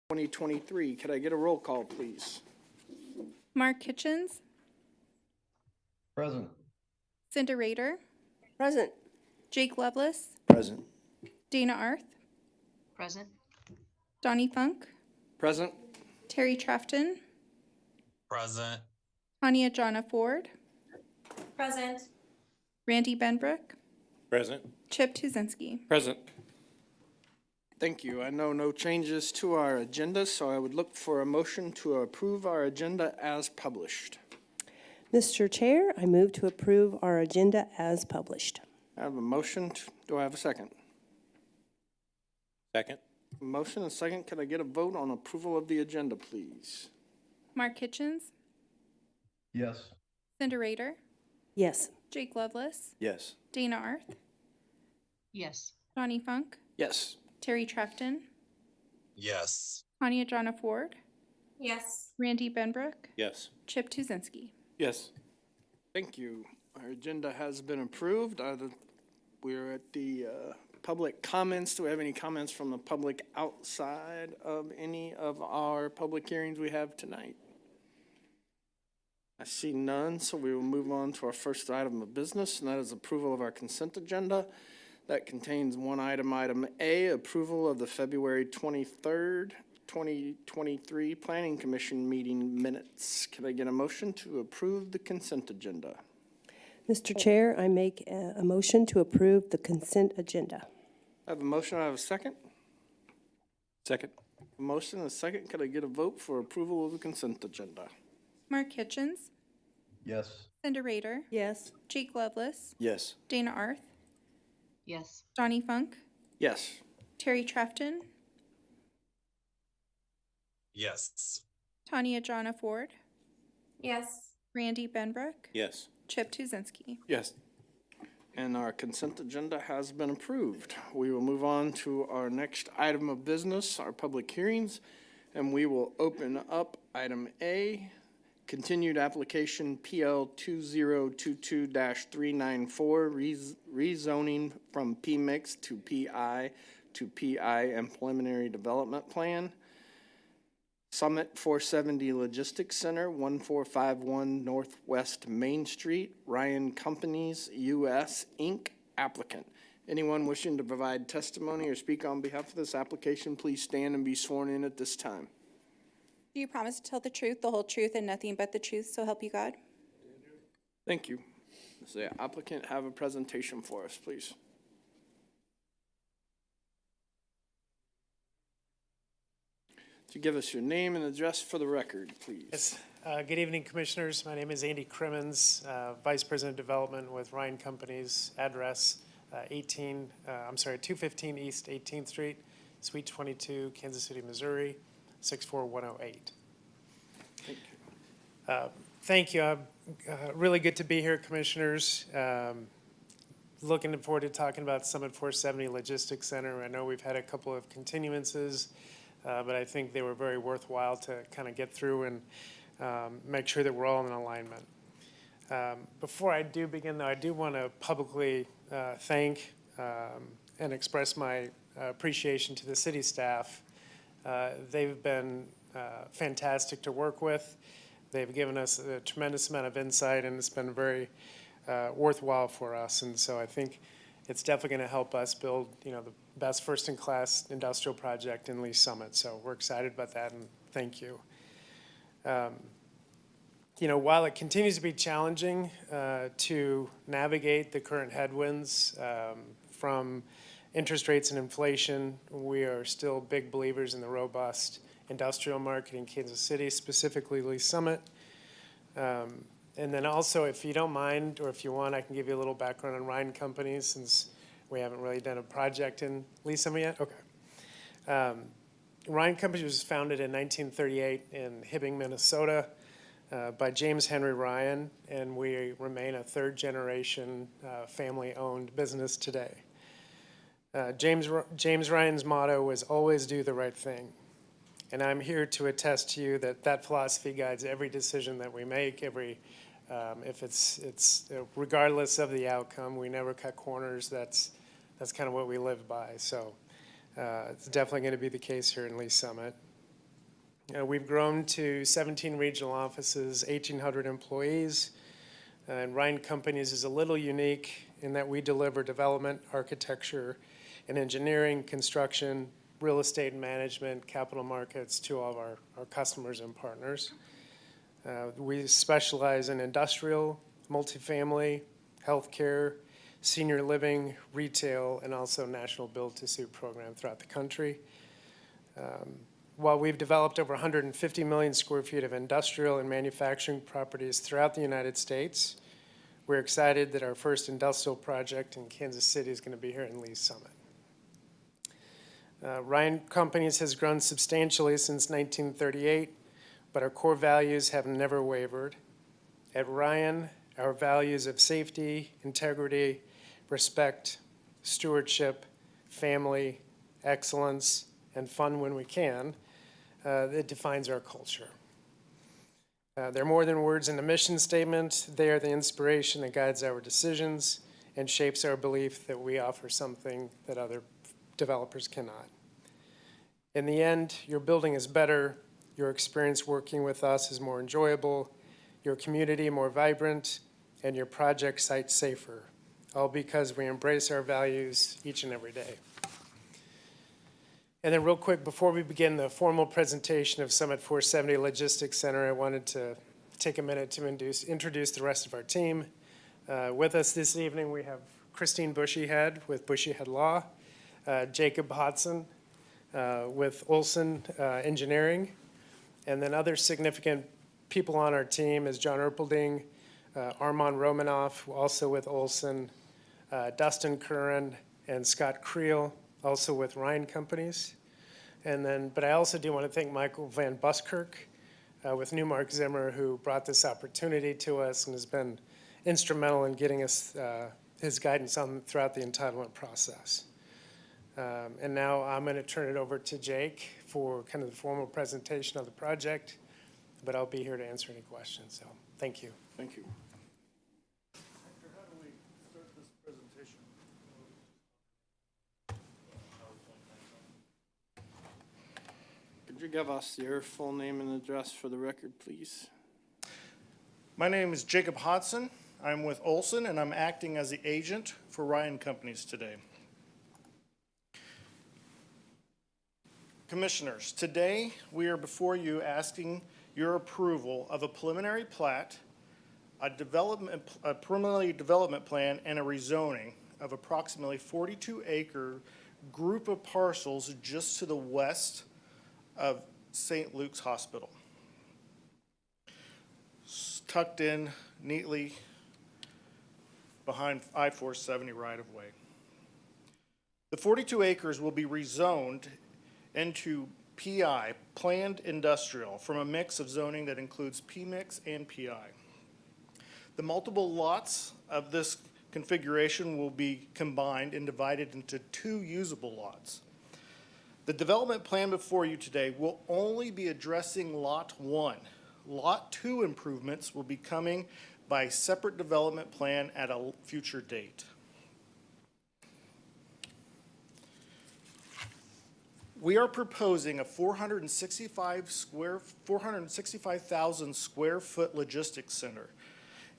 2023. Could I get a roll call, please? Mark Kitchens, Present. Cinda Rader, Present. Jake Lovelace, Present. Dana Arth, Present. Donnie Funk, Present. Terry Trafton, Present. Tanya Jonna Ford, Present. Randy Benbrook, Present. Chip Tuzinski. Present. Thank you. I know no changes to our agenda, so I would look for a motion to approve our agenda as published. Mr. Chair, I move to approve our agenda as published. I have a motion. Do I have a second? Second. A motion and a second. Could I get a vote on approval of the agenda, please? Mark Kitchens, Yes. Cinda Rader, Yes. Jake Lovelace, Yes. Dana Arth, Yes. Donnie Funk, Yes. Terry Trafton, Yes. Tanya Jonna Ford, Yes. Randy Benbrook, Yes. Chip Tuzinski. Yes. Thank you. Our agenda has been approved. We're at the public comments. Do we have any comments from the public outside of any of our public hearings we have tonight? I see none, so we will move on to our first item of business, and that is approval of our consent agenda. That contains one item, item A, approval of the February 23rd, 2023 Planning Commission meeting minutes. Can I get a motion to approve the consent agenda? Mr. Chair, I make a motion to approve the consent agenda. I have a motion, I have a second. Second. A motion and a second. Could I get a vote for approval of the consent agenda? Mark Kitchens, Yes. Cinda Rader, Yes. Jake Lovelace, Yes. Dana Arth, Yes. Donnie Funk, Yes. Terry Trafton, Yes. Tanya Jonna Ford, Yes. Randy Benbrook, Yes. Chip Tuzinski. Yes. And our consent agenda has been approved. We will move on to our next item of business, our public hearings, and we will open up item A, continued application PL 2022-394, rezoning from PMIX to PI and preliminary development plan. Summit 470 Logistics Center, 1451 Northwest Main Street, Ryan Companies, U.S., Inc., applicant. Anyone wishing to provide testimony or speak on behalf of this application, please stand and be sworn in at this time. Do you promise to tell the truth, the whole truth, and nothing but the truth, so help you God? Thank you. Does the applicant have a presentation for us, please? To give us your name and address for the record, please. Yes. Good evening, Commissioners. My name is Andy Crimmins, Vice President of Development with Ryan Companies, address 215 East 18th Street, Suite 22, Kansas City, Missouri, 64108. Thank you. Thank you. Really good to be here, Commissioners. Looking forward to talking about Summit 470 Logistics Center. I know we've had a couple of continuances, but I think they were very worthwhile to kind of get through and make sure that we're all in alignment. Before I do begin, though, I do want to publicly thank and express my appreciation to the city staff. They've been fantastic to work with. They've given us a tremendous amount of insight, and it's been very worthwhile for us. And so I think it's definitely going to help us build, the best first-in-class industrial project in Lee Summit. So we're excited about that, and thank you. While it continues to be challenging to navigate the current headwinds from interest rates and inflation, we are still big believers in the robust industrial market in Kansas City, specifically Lee Summit. And then also, if you don't mind, or if you want, I can give you a little background on Ryan Companies, since we haven't really done a project in Lee Summit yet. Okay. Ryan Companies was founded in 1938 in Hibbing, Minnesota, by James Henry Ryan, and we remain a third-generation family-owned business today. James Ryan's motto was always do the right thing. And I'm here to attest to you that that philosophy guides every decision that we make, if it's regardless of the outcome, we never cut corners. That's kind of what we live by. So it's definitely going to be the case here in Lee Summit. We've grown to 17 regional offices, 1,800 employees. And Ryan Companies is a little unique in that we deliver development, architecture, and engineering, construction, real estate management, capital markets to all of our customers and partners. We specialize in industrial, multifamily, healthcare, senior living, retail, and also national build-to-suit program throughout the country. While we've developed over 150 million square feet of industrial and manufacturing properties throughout the United States, we're excited that our first industrial project in Kansas City is going to be here in Lee's Summit. Ryan Companies has grown substantially since 1938, but our core values have never wavered. At Ryan, our values of safety, integrity, respect, stewardship, family, excellence, and fun when we can, it defines our culture. They're more than words in the mission statement. They are the inspiration that guides our decisions and shapes our belief that we offer something that other developers cannot. In the end, your building is better, your experience working with us is more enjoyable, your community more vibrant, and your project site safer, all because we embrace our values each and every day. And then real quick, before we begin the formal presentation of Summit 470 Logistics Center, I wanted to take a minute to introduce the rest of our team. With us this evening, we have Christine Bushyhead with Bushyhead Law, Jacob Hodson with Olson Engineering, and then other significant people on our team is John Erpelding, Armand Romanoff, also with Olson, Dustin Curran, and Scott Creel, also with Ryan Companies. And then, but I also do want to thank Michael Van Buskirk with Newmark Zimmer, who brought this opportunity to us and has been instrumental in getting us his guidance throughout the entitlement process. And now I'm going to turn it over to Jake for kind of the formal presentation of the project, but I'll be here to answer any questions. So thank you. Thank you. How do we start this presentation? Could you give us your full name and address for the record, please? My name is Jacob Hodson. I'm with Olson, and I'm acting as the agent for Ryan Companies today. Commissioners, today we are before you asking your approval of a preliminary plat, a preliminary development plan, and a rezoning of approximately 42-acre group of parcels just to the west of St. Luke's Hospital. Tucked in neatly behind I-470 right-of-way. The 42 acres will be rezoned into PI, planned industrial, from a mix of zoning that includes PMIX and PI. The multiple lots of this configuration will be combined and divided into 2 usable lots. The development plan before you today will only be addressing Lot 1. Lot 2 improvements will be coming by separate development plan at a future date. We are proposing a 465,000 square foot logistics center.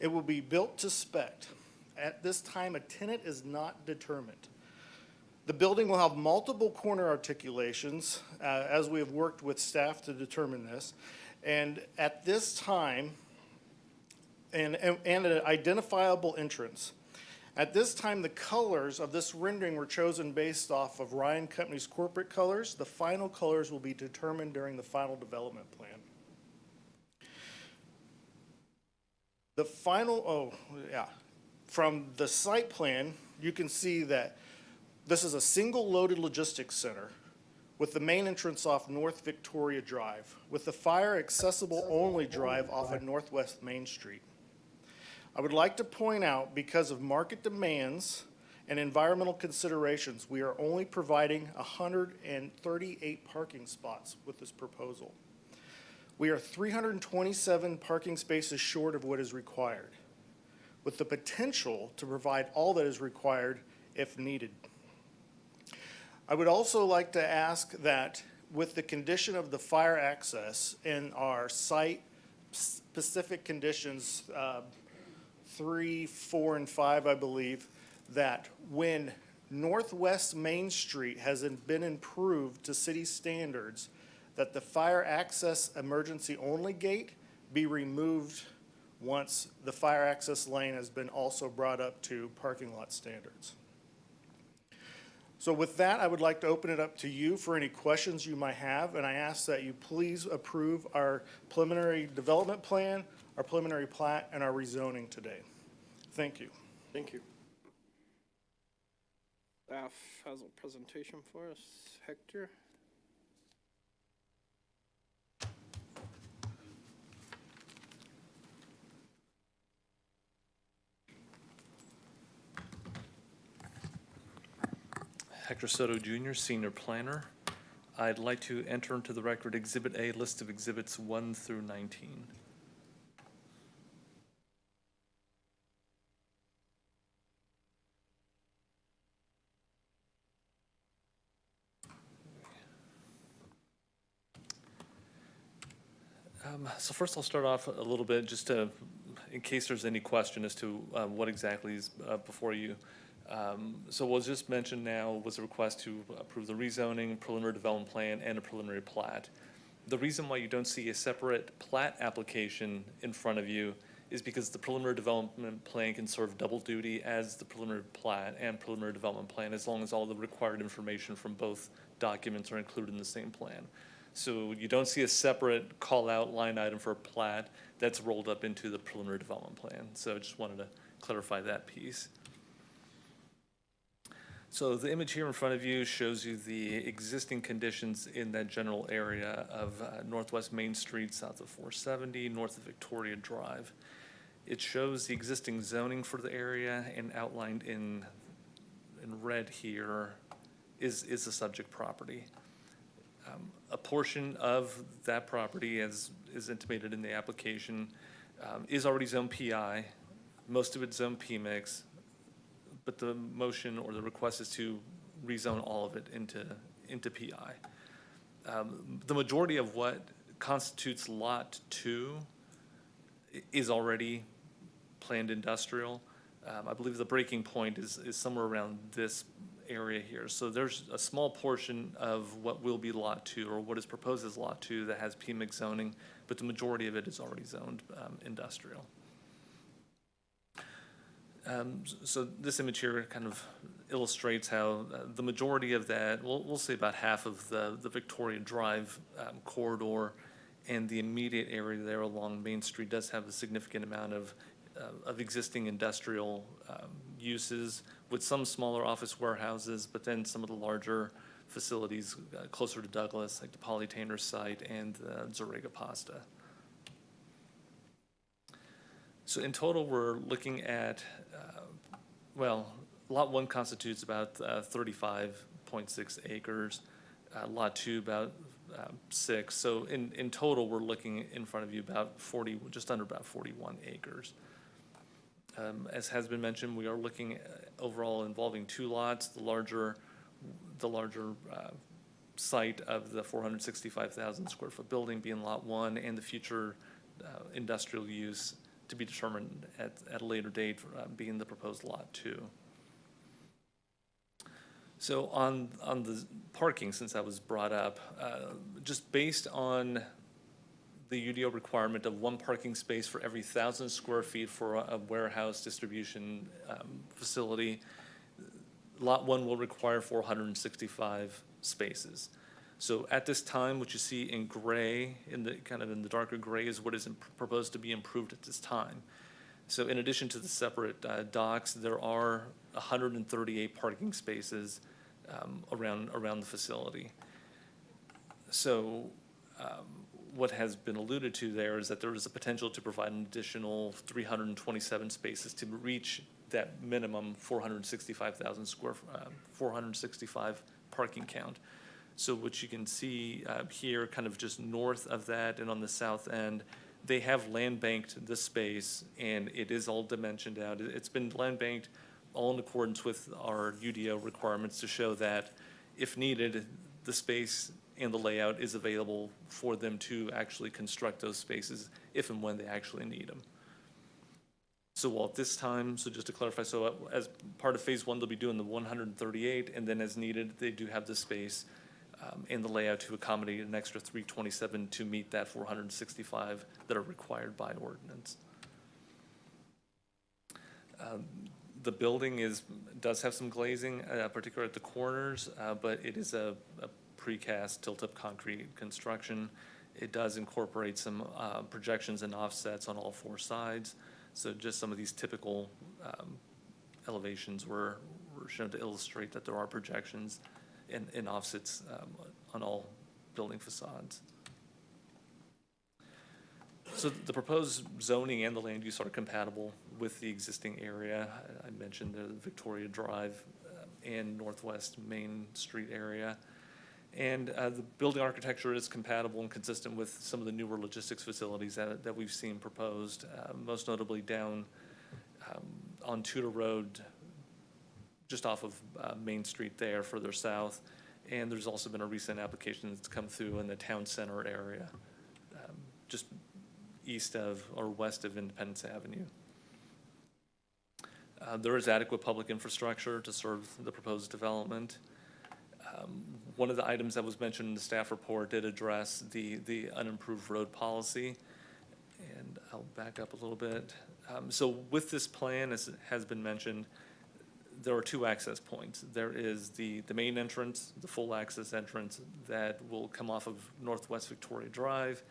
It will be built to spec. At this time, a tenant is not determined. The building will have multiple corner articulations, as we have worked with staff to determine this. And at this time, and an identifiable entrance. At this time, the colors of this rendering were chosen based off of Ryan Company's corporate colors. The final colors will be determined during the final development plan. The final, from the site plan, you can see that this is a single loaded logistics center with the main entrance off North Victoria Drive, with the fire accessible only drive off of Northwest Main Street. I would like to point out, because of market demands and environmental considerations, we are only providing 138 parking spots with this proposal. We are 327 parking spaces short of what is required, with the potential to provide all that is required if needed. I would also like to ask that with the condition of the fire access in our site-specific conditions, 3, 4, and 5, I believe, that when Northwest Main Street has been improved to city standards, that the fire access emergency-only gate be removed once the fire access lane has been also brought up to parking lot standards. So with that, I would like to open it up to you for any questions you might have, and I ask that you please approve our preliminary development plan, our preliminary plat, and our rezoning today. Thank you. Thank you. Staff has a presentation for us. Hector? Hector Soto Jr., Senior Planner. I'd like to enter into the record Exhibit A, list of exhibits 1 through 19. So first I'll start off a little bit just to, in case there's any question as to what exactly is before you. So what was just mentioned now was a request to approve the rezoning, preliminary development plan, and a preliminary plat. The reason why you don't see a separate plat application in front of you is because the preliminary development plan can serve double duty as the preliminary plat and preliminary development plan, as long as all the required information from both documents are included in the same plan. So you don't see a separate call-out line item for a plat that's rolled up into the preliminary development plan. So I just wanted to clarify that piece. So the image here in front of you shows you the existing conditions in that general area of Northwest Main Street, south of 470, north of Victoria Drive. It shows the existing zoning for the area, and outlined in red here is the subject property. A portion of that property, as is intimated in the application, is already zone PI. Most of it's zone PMIX. But the motion or the request is to rezone all of it into PI. The majority of what constitutes Lot 2 is already planned industrial. I believe the breaking point is somewhere around this area here. So there's a small portion of what will be Lot 2, or what is proposed as Lot 2, that has PMIC zoning, but the majority of it is already zoned industrial. So this image here kind of illustrates how the majority of that, we'll say about half of the Victoria Drive corridor and the immediate area there along Main Street does have a significant amount of existing industrial uses, with some smaller office warehouses, but then some of the larger facilities closer to Douglas, like the Polytainer site and Zorega Pasta. So in total, we're looking at, Lot 1 constitutes about 35.6 acres, Lot 2 about 6. So in total, we're looking in front of you about 40, just under about 41 acres. As has been mentioned, we are looking overall involving 2 lots, the larger site of the 465,000 square foot building being Lot 1, and the future industrial use to be determined at a later date being the proposed Lot 2. So on the parking, since that was brought up, just based on the UDO requirement of 1 parking space for every 1,000 square feet for a warehouse distribution facility, Lot 1 will require 465 spaces. So at this time, what you see in gray, in the darker gray, is what is proposed to be improved at this time. So in addition to the separate docks, there are 138 parking spaces around the facility. So what has been alluded to there is that there is a potential to provide an additional 327 spaces to reach that minimum 465 parking count. So what you can see here, kind of just north of that and on the south end, they have land banked this space, and it is all dimensioned out. It's been land banked all in accordance with our UDO requirements to show that if needed, the space and the layout is available for them to actually construct those spaces if and when they actually need them. So while at this time, so just to clarify, so as part of phase one, they'll be doing the 138, and then as needed, they do have the space and the layout to accommodate an extra 327 to meet that 465 that are required by ordinance. The building does have some glazing, particularly at the corners, but it is a precast tilt-up concrete construction. It does incorporate some projections and offsets on all four sides. So just some of these typical elevations were shown to illustrate that there are projections and offsets on all building facades. So the proposed zoning and the land use are compatible with the existing area. I mentioned the Victoria Drive and Northwest Main Street area. And the building architecture is compatible and consistent with some of the newer logistics facilities that we've seen proposed, most notably down on Tudor Road, just off of Main Street there, further south. And there's also been a recent application that's come through in the town center area, just east of or west of Independence Avenue. There is adequate public infrastructure to serve the proposed development. One of the items that was mentioned in the staff report did address the unimproved road policy. And I'll back up a little bit. So with this plan, as has been mentioned, there are two access points. There is the main entrance, the full access entrance that will come off of Northwest Victoria Drive,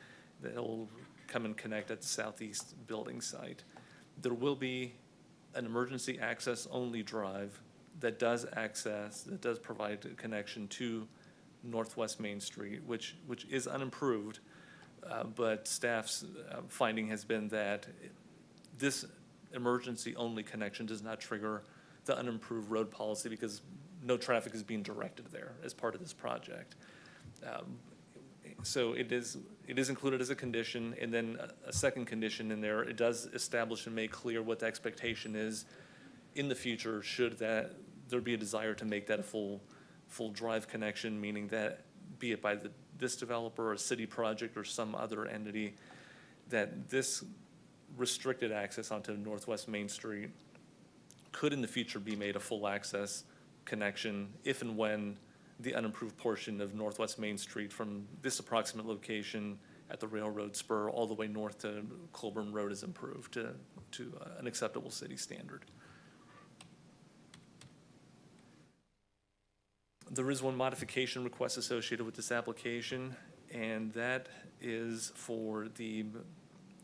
that will come and connect at the southeast building site. There will be an emergency access only drive that does provide a connection to Northwest Main Street, which is unimproved, but staff's finding has been that this emergency only connection does not trigger the unimproved road policy because no traffic is being directed there as part of this project. So it is included as a condition, and then a second condition in there, it does establish and make clear what the expectation is in the future should there be a desire to make that a full drive connection, meaning that be it by this developer or a city project or some other entity, that this restricted access onto Northwest Main Street could in the future be made a full access connection if and when the unimproved portion of Northwest Main Street from this approximate location at the railroad spur all the way north to Colburn Road is improved to an acceptable city standard. There is one modification request associated with this application, and that is for the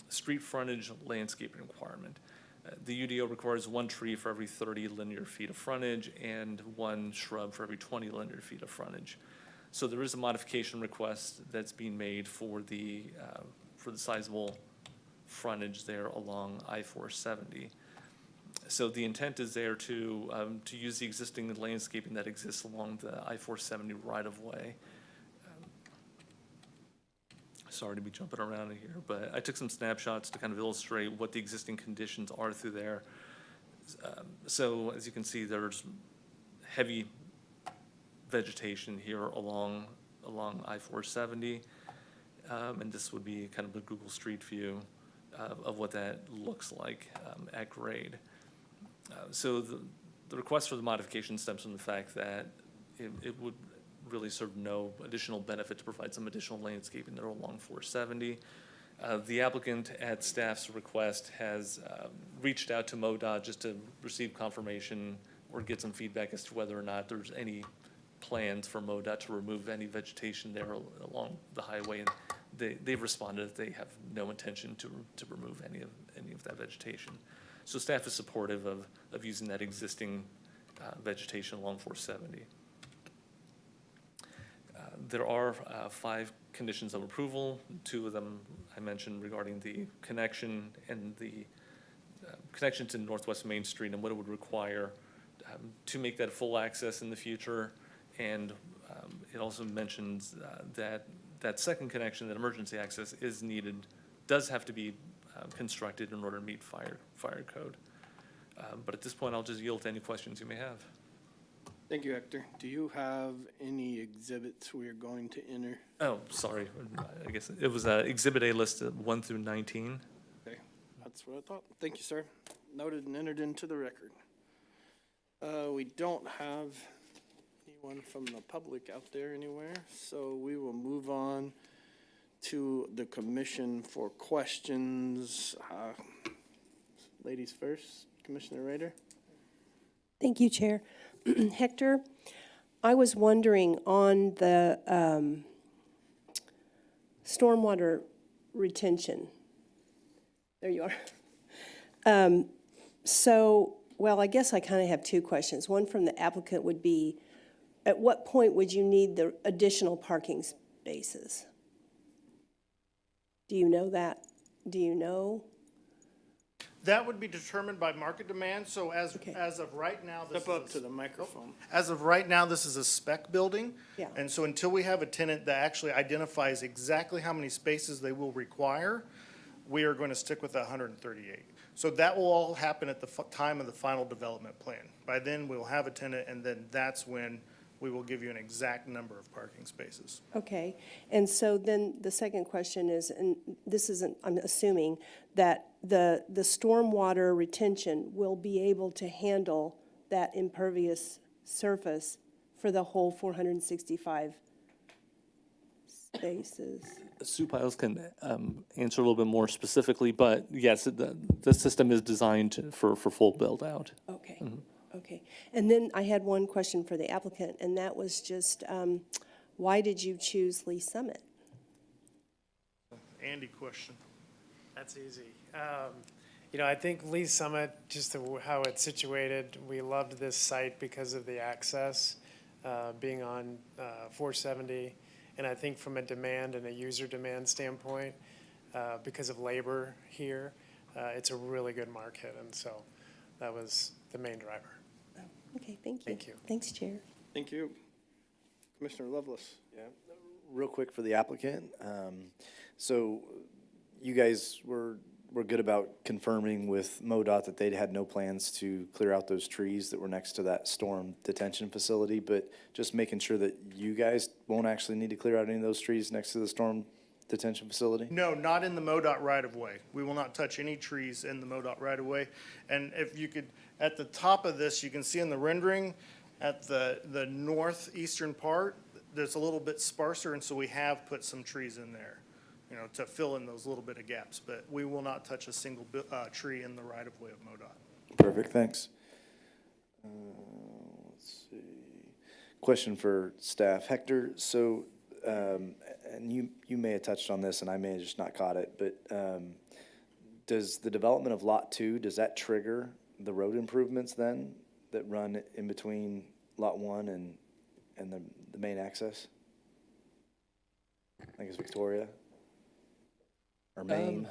street frontage landscaping requirement. The UDO requires one tree for every 30 linear feet of frontage and one shrub for every 20 linear feet of frontage. So there is a modification request that's being made for the sizable frontage there along I-470. So the intent is there to use the existing landscaping that exists along the I-470 right-of-way. Sorry to be jumping around in here, but I took some snapshots to kind of illustrate what the existing conditions are through there. So as you can see, there's heavy vegetation here along I-470, and this would be kind of a Google Street View of what that looks like at grade. So the request for the modification stems from the fact that it would really serve no additional benefit to provide some additional landscaping there along 470. The applicant at staff's request has reached out to MoDOT just to receive confirmation or get some feedback as to whether or not there's any plans for MoDOT to remove any vegetation there along the highway. And they've responded that they have no intention to remove any of that vegetation. So staff is supportive of using that existing vegetation along 470. There are 5 conditions of approval. 2 of them I mentioned regarding the connection and the connection to Northwest Main Street and what it would require to make that full access in the future. And it also mentions that second connection, that emergency access is needed, does have to be constructed in order to meet fire code. But at this point, I'll just yield to any questions you may have. Thank you, Hector. Do you have any exhibits we are going to enter? Oh, sorry. I guess it was Exhibit A listed 1 through 19. Okay, that's what I thought. Thank you, sir. Noted and entered into the record. We don't have anyone from the public out there anywhere, so we will move on to the commission for questions. Ladies first, Commissioner Rader. Thank you, Chair. Hector, I was wondering on the stormwater retention. There you are. Well, I guess I kind of have two questions. One from the applicant would be, at what point would you need the additional parking spaces? Do you know that? Do you know? That would be determined by market demand, so as Okay. of right now, this Step up is, to the microphone. as of right now, this is a spec building. Yeah. And so until we have a tenant that actually identifies exactly how many spaces they will require, we are going to stick with the 138. So that will all happen at the time of the final development plan. By then, we'll have a tenant, and then that's when we will give you an exact number of parking spaces. Okay, and so then the second question is, and this isn't, I'm assuming, that the stormwater retention will be able to handle that impervious surface for the whole 465 spaces? Sue Piles can answer a little bit more specifically, but yes, the system is designed for full build-out. Okay, okay. And then I had one question for the applicant, and that was just, why did you choose Lee Summit? Andy question. That's easy. I think Lee Summit, just how it's situated, we loved this site because of the access, being on 470. And I think from a demand and a user demand standpoint, because of labor here, it's a really good market. And so that was the main driver. Okay, thank you. Thank you. Thanks, Chair. Thank you. Commissioner Lovelace. Yeah, real quick for the applicant. So you guys were good about confirming with MoDOT that they'd had no plans to clear out those trees that were next to that storm detention facility, but just making sure that you guys won't actually need to clear out any of those trees next to the storm detention facility? No, not in the MoDOT right-of-way. We will not touch any trees in the MoDOT right-of-way. And if you could, at the top of this, you can see in the rendering, at the northeastern part, there's a little bit sparser, and so we have put some trees in there, to fill in those little bit of gaps. But we will not touch a single tree in the right-of-way of MoDOT. Perfect, thanks. Let's see. Question for staff. Hector, so, and you may have touched on this and I may have just not caught it, but does the development of Lot 2, does that trigger the road improvements then that run in between Lot 1 and the main access? I think it's Victoria or Main.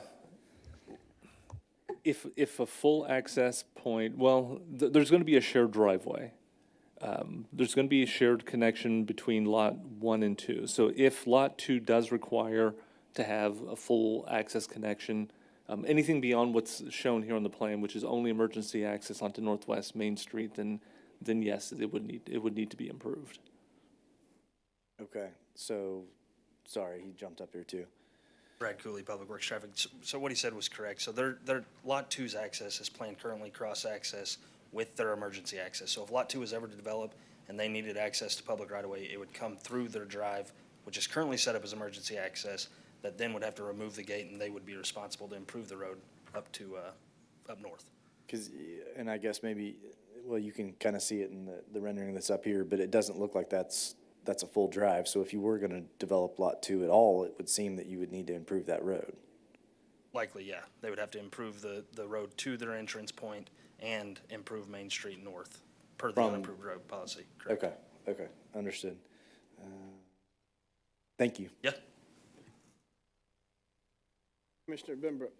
If a full access point, well, there's going to be a shared driveway. There's going to be a shared connection between Lot 1 and 2. So if Lot 2 does require to have a full access connection, anything beyond what's shown here on the plan, which is only emergency access onto Northwest Main Street, then yes, it would need to be improved. Okay, so, sorry, he jumped up here too. Brad Cooley, Public Works Traffic. So what he said was correct. So their Lot 2's access is planned currently cross-access with their emergency access. So if Lot 2 was ever to develop and they needed access to public right-of-way, it would come through their drive, which is currently set up as emergency access, that then would have to remove the gate, and they would be responsible to improve the road up north. And I guess maybe, well, you can kind of see it in the rendering that's up here, but it doesn't look like that's a full drive. So if you were going to develop Lot 2 at all, it would seem that you would need to improve that road. Likely, yeah. They would have to improve the road to their entrance point and improve Main Street north per the unimproved road policy. Correct. Okay, understood. Thank you. Yeah. Commissioner Bimbrook.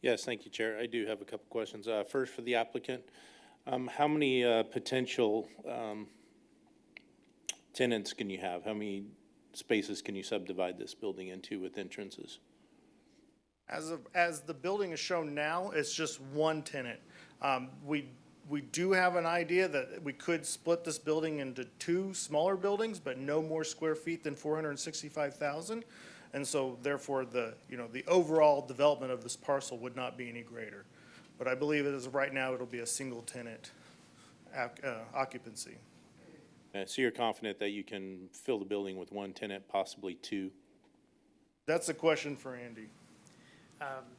Yes, thank you, Chair. I do have a couple questions. First, for the applicant, how many potential tenants can you have? How many spaces can you subdivide this building into with entrances? As the building is shown now, it's just one tenant. We we do have an idea that we could split this building into two smaller buildings, but no more square feet than 465,000. And so therefore, the overall development of this parcel would not be any greater. But I believe as of right now, it'll be a single tenant occupancy. So you're confident that you can fill the building with one tenant, possibly two? That's a question for Andy.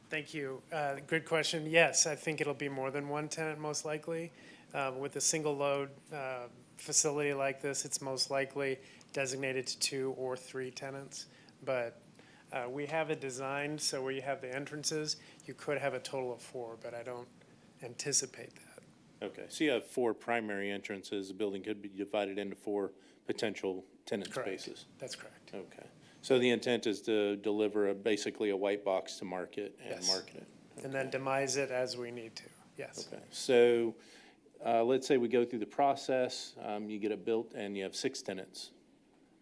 Thank you. Good question. Yes, I think it'll be more than one tenant, most likely. With a single load facility like this, it's most likely designated to 2 or 3 tenants. But we have it designed so where you have the entrances, you could have a total of 4, but I don't anticipate that. Okay, so you have 4 primary entrances. The building could be divided into 4 potential tenant Correct. spaces. That's correct. Okay. So the intent is to deliver basically a white box to market and Yes. market it? And then demise it as we need to. Yes. Okay, so let's say we go through the process, you get it built and you have 6 tenants.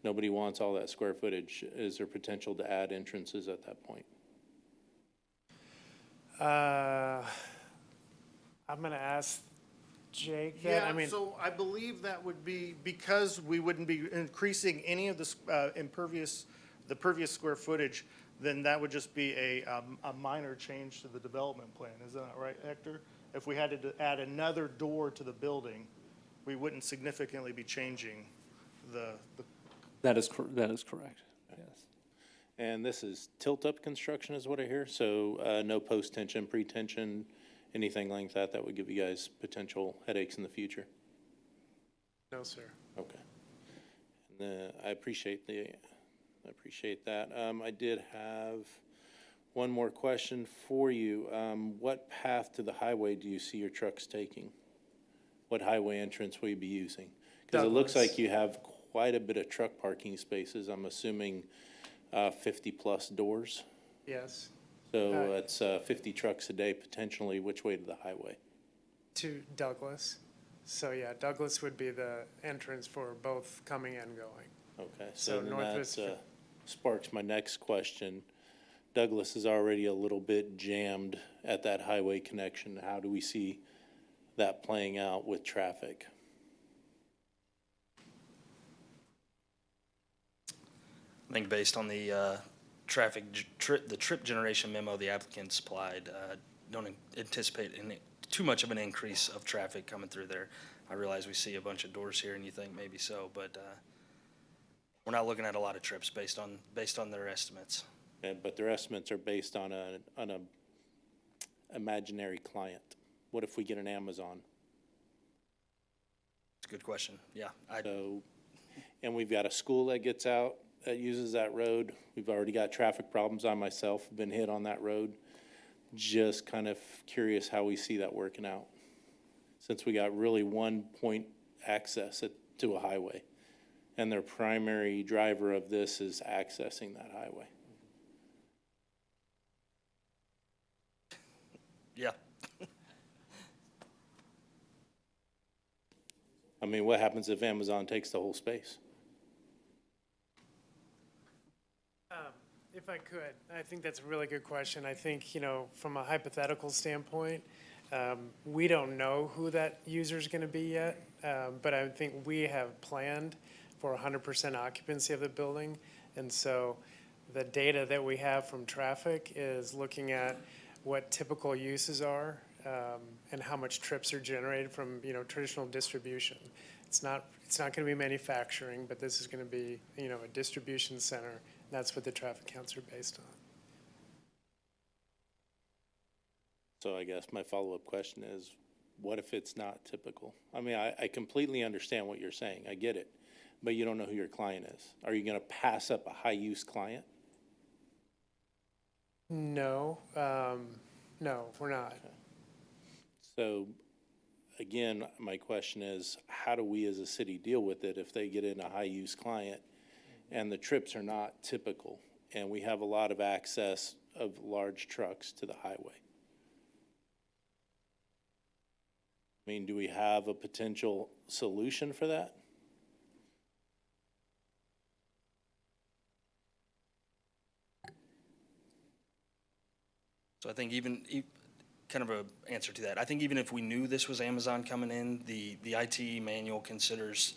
Nobody wants all that square footage. Is there potential to add entrances at that point? I'm going to ask Jake that. I mean, So I believe that would be, because we wouldn't be increasing any of the impervious, the pervious square footage, then that would just be a minor change to the development plan. Isn't that right, Hector? If we had to add another door to the building, we wouldn't significantly be changing the That is correct, yes. And this is tilt-up construction is what I hear, so no post-tension, pre-tension, anything like that, that would give you guys potential headaches in the future? no, sir. Okay. And I appreciate that. I did have one more question for you. What path to the highway do you see your trucks taking? What highway entrance will you be using? Because it looks Douglas. like you have quite a bit of truck parking spaces. I'm assuming 50-plus doors. Yes. So it's 50 trucks a day potentially. Which way to the highway? To Douglas. So yeah, Douglas would be the entrance for both coming and going. Okay, So so then northwest that sparks my next question. Douglas is already a little bit jammed at that highway connection. How do we see that playing out with traffic? I think based on the trip generation memo the applicant supplied, don't anticipate too much of an increase of traffic coming through there. I realize we see a bunch of doors here and you think maybe so, but we're not looking at a lot of trips based on their estimates. But their estimates are based on a imaginary client. What if we get an Amazon? It's a good question. Yeah. So, and we've got a school that gets out, that uses that road. We've already got traffic problems. I myself have been hit on that road. Just kind of curious how we see that working out, since we got really one point access to a highway, and their primary driver of this is accessing that highway. Yeah. I mean, what happens if Amazon takes the whole space? If I could, I think that's a really good question. I think, from a hypothetical standpoint, we don't know who that user's going to be yet, but I think we have planned for 100% occupancy of the building. And so the data that we have from traffic is looking at what typical uses are and how much trips are generated from, traditional distribution. It's not going to be manufacturing, but this is going to be, a distribution center. That's what the traffic counts are based on. So I guess my follow-up question is, what if it's not typical? I mean, I completely understand what you're saying. I get it. But you don't know who your client is. Are you going to pass up a high-use client? No, no, we're not. So, again, my question is, how do we as a city deal with it if they get in a high-use client and the trips are not typical, and we have a lot of access of large trucks to the highway? I mean, do we have a potential solution for that? So I think kind of a answer to that. I think even if we knew this was Amazon coming in, the IT manual considers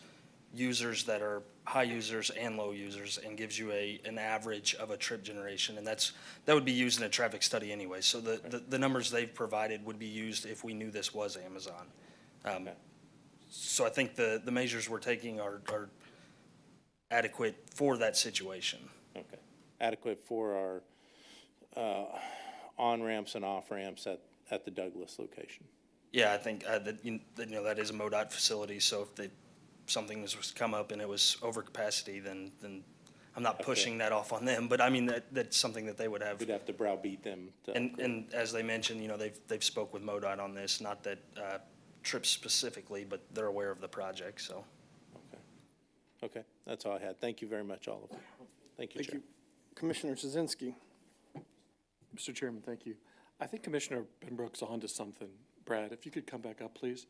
users that are high users and low users and gives you an average of a trip generation, and that would be used in a traffic study anyway. So the numbers they've provided would be used if we knew this was Amazon. So I think the measures we're taking are adequate for that situation. Okay. Adequate for our on-ramps and off-ramps at the Douglas location. Yeah, I think that is a MoDOT facility, so if something was come up and it was over capacity, then I'm not pushing that off on them, but I mean, that's something that they would have. We'd have to browbeat them to upgrade. And as they mentioned, they've spoke with MoDOT on this, not that Trips specifically, but they're aware of the project, so. Okay, that's all I had. Thank you very much, all of you. Thank you, Thank Chair. you. Commissioner Szynski. Mr. Chairman, thank you. I think Commissioner Benbrook's onto something. Brad, if you could come back up, please.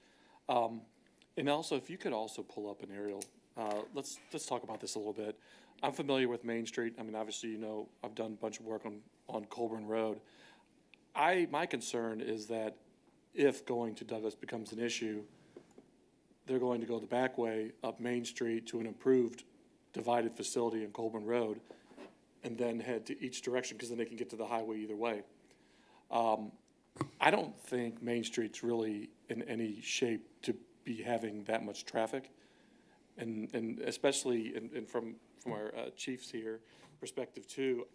And also, if you could also pull up an aerial, let's talk about this a little bit. I'm familiar with Main Street. I mean, obviously, I've done a bunch of work on Colburn Road. My concern is that if going to Douglas becomes an issue, they're going to go the back way up Main Street to an improved divided facility in Colburn Road and then head to each direction, because then they can get to the highway either way. I don't think Main Street's really in any shape to be having that much traffic. And especially from our chiefs here perspective too,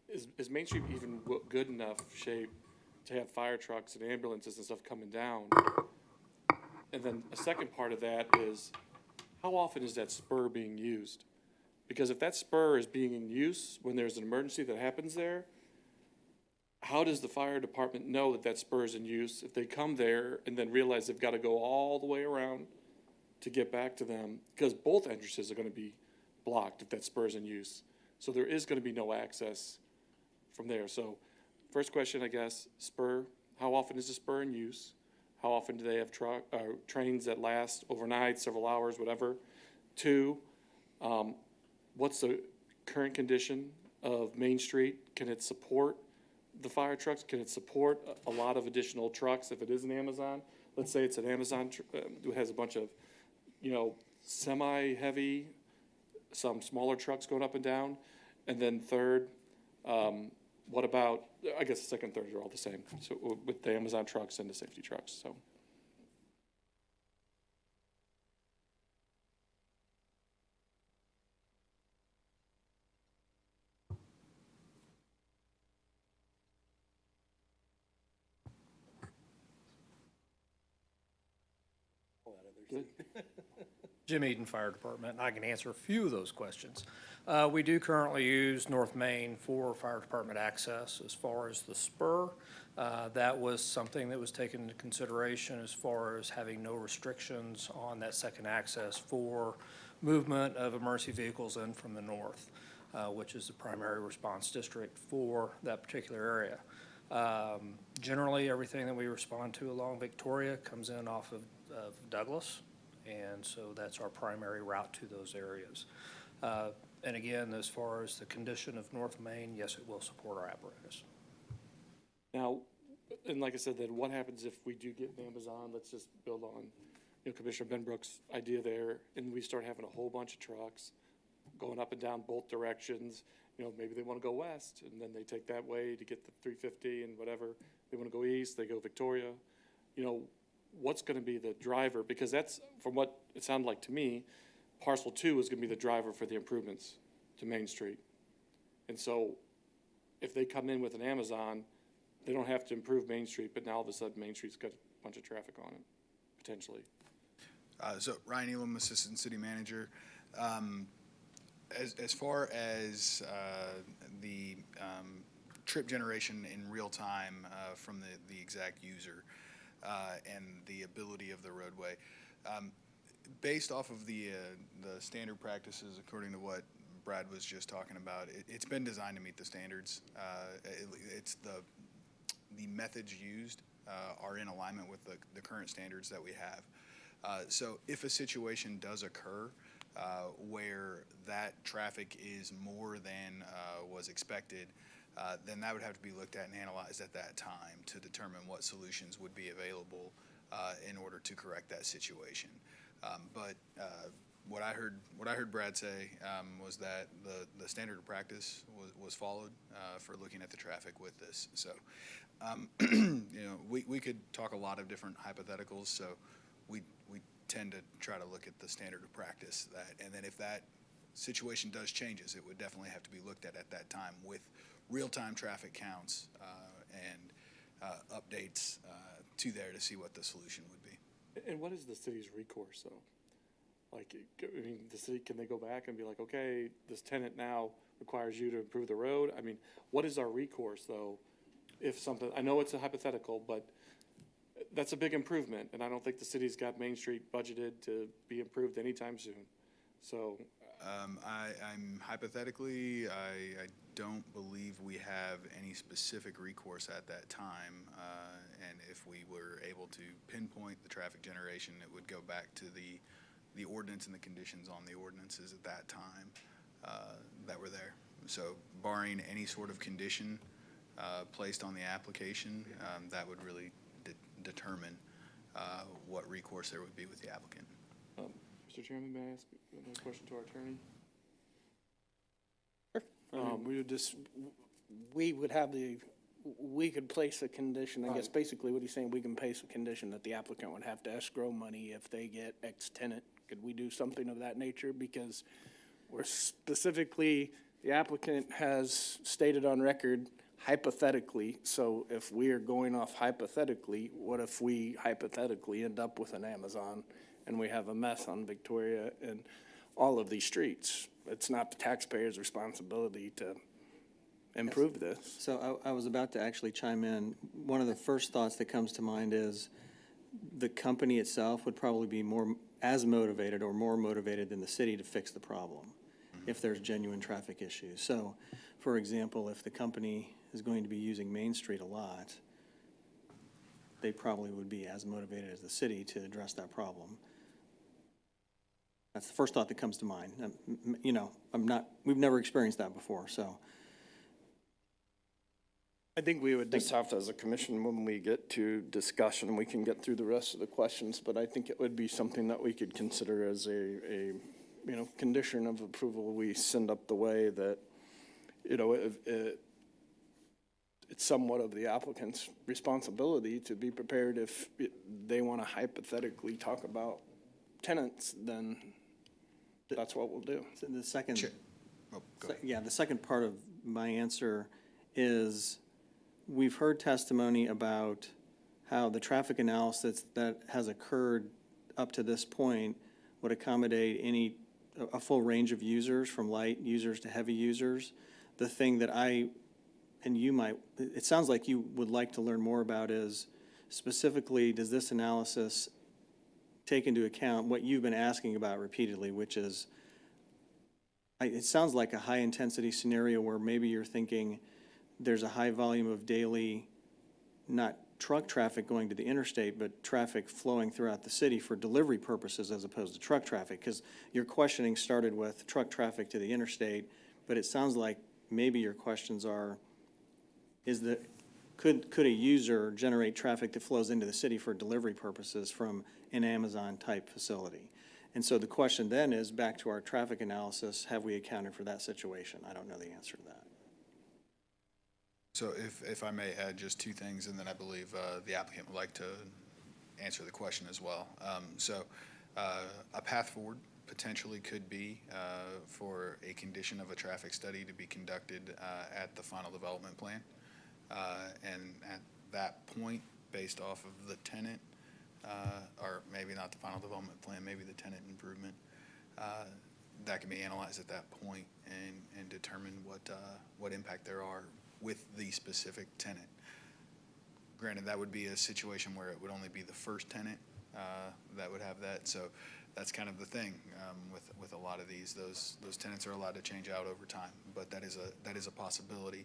is Main Street even good enough shape to have fire trucks and ambulances and stuff coming down? And then a second part of that is, how often is that spur being used? Because if that spur is being in use when there's an emergency that happens there, how does the fire department know that that spur is in use if they come there and then realize they've got to go all the way around to get back to them? Because both entrances are going to be blocked if that spur is in use. So there is going to be no access from there. So first question, I guess, spur, how often is the spur in use? How often do they have trains that last overnight, several hours, whatever? Two, what's the current condition of Main Street? Can it support the fire trucks? Can it support a lot of additional trucks if it is an Amazon? Let's say it's an Amazon who has a bunch of, semi-heavy, some smaller trucks going up and down. And then third, what about, I guess the second and third are all the same, so with the Amazon trucks and the safety trucks, so. Good. Jim Eden Fire Department, and I can answer a few of those questions. We do currently use North Main for fire department access. As far as the spur, that was something that was taken into consideration as far as having no restrictions on that second access for movement of emergency vehicles in from the north, which is the primary response district for that particular area. Generally, everything that we respond to along Victoria comes in off of Douglas, and so that's our primary route to those areas. And again, as far as the condition of North Main, yes, it will support our apparatus. Now, and like I said, then what happens if we do get an Amazon? Let's just build on, Commissioner Benbrook's idea there, and we start having a whole bunch of trucks going up and down both directions. Maybe they want to go west, and then they take that way to get the 350 and whatever. They want to go east, they go Victoria. What's going to be the driver? Because that's, from what it sounded like to me, parcel 2 is going to be the driver for the improvements to Main Street. And so if they come in with an Amazon, they don't have to improve Main Street, but now all of a sudden Main Street's got a bunch of traffic on it, potentially. So Ryan Elam, Assistant City Manager. As far as the trip generation in real time from the exact user and the ability of the roadway, based off of the standard practices, according to what Brad was just talking about, it's been designed to meet the standards. It's the methods used are in alignment with the current standards that we have. So if a situation does occur where that traffic is more than was expected, then that would have to be looked at and analyzed at that time to determine what solutions would be available in order to correct that situation. But what I heard Brad say was that the standard of practice was followed for looking at the traffic with this. So, we could talk a lot of different hypotheticals. So we tend to try to look at the standard of practice and then if that situation does changes, it would definitely have to be looked at that time with real-time traffic counts and updates to there to see what the solution would be. And what is the city's recourse, though? Like, I mean, the city, can they go back and be like, okay, this tenant now requires you to improve the road? I mean, what is our recourse, though, if something, I know it's a hypothetical, but that's a big improvement, and I don't think the city's got Main Street budgeted to be improved anytime soon. So, I'm hypothetically, I don't believe we have any specific recourse at that time. And if we were able to pinpoint the traffic generation, it would go back to the ordinance and the conditions on the ordinances at that time that were there. So barring any sort of condition placed on the application, that would really determine what recourse there would be with the applicant. Mr. Chairman, may I ask a question to our attorney? We could place a condition, I guess basically what he's saying, we can place a condition that the applicant would have to escrow money if they get X tenant. Could we do something of that nature? Because we're specifically, the applicant has stated on record hypothetically, so if we are going off hypothetically, what if we hypothetically end up with an Amazon and we have a mess on Victoria and all of these streets? It's not the taxpayer's responsibility to improve this. So I was about to actually chime in. One of the first thoughts that comes to mind is the company itself would probably be as motivated or more motivated than the city to fix the problem if there's genuine traffic issues. So, for example, if the company is going to be using Main Street a lot, they probably would be as motivated as the city to address that problem. That's the first thought that comes to mind. We've never experienced that before, so. I think we would just have to, as a commission, when we get to discussion, we can get through the rest of the questions, but I think it would be something that we could consider as a condition of approval. We send up the way that, it's somewhat of the applicant's responsibility to be prepared if they want to hypothetically talk about tenants, then that's what we'll do. So the second, Sure. Oh, go ahead. yeah, the second part of my answer is we've heard testimony about how the traffic analysis that has occurred up to this point would accommodate a full range of users, from light users to heavy users. The thing that it sounds like you would like to learn more about is specifically, does this analysis take into account what you've been asking about repeatedly, which is, it sounds like a high-intensity scenario where maybe you're thinking there's a high volume of daily, not truck traffic going to the interstate, but traffic flowing throughout the city for delivery purposes as opposed to truck traffic, because your questioning started with truck traffic to the interstate, but it sounds like maybe your questions are, could a user generate traffic that flows into the city for delivery purposes from an Amazon-type facility? And so the question then is, back to our traffic analysis, have we accounted for that situation? I don't know the answer to that. So if I may add just two things, and then I believe the applicant would like to answer the question as well. A path forward potentially could be for a condition of a traffic study to be conducted at the final development plan. And at that point, based off of the tenant, or maybe not the final development plan, maybe the tenant improvement, that can be analyzed at that point and determine what impact there are with the specific tenant. Granted, that would be a situation where it would only be the first tenant that would have that. So that's kind of the thing with a lot of these. Those tenants are allowed to change out over time, but that is a possibility.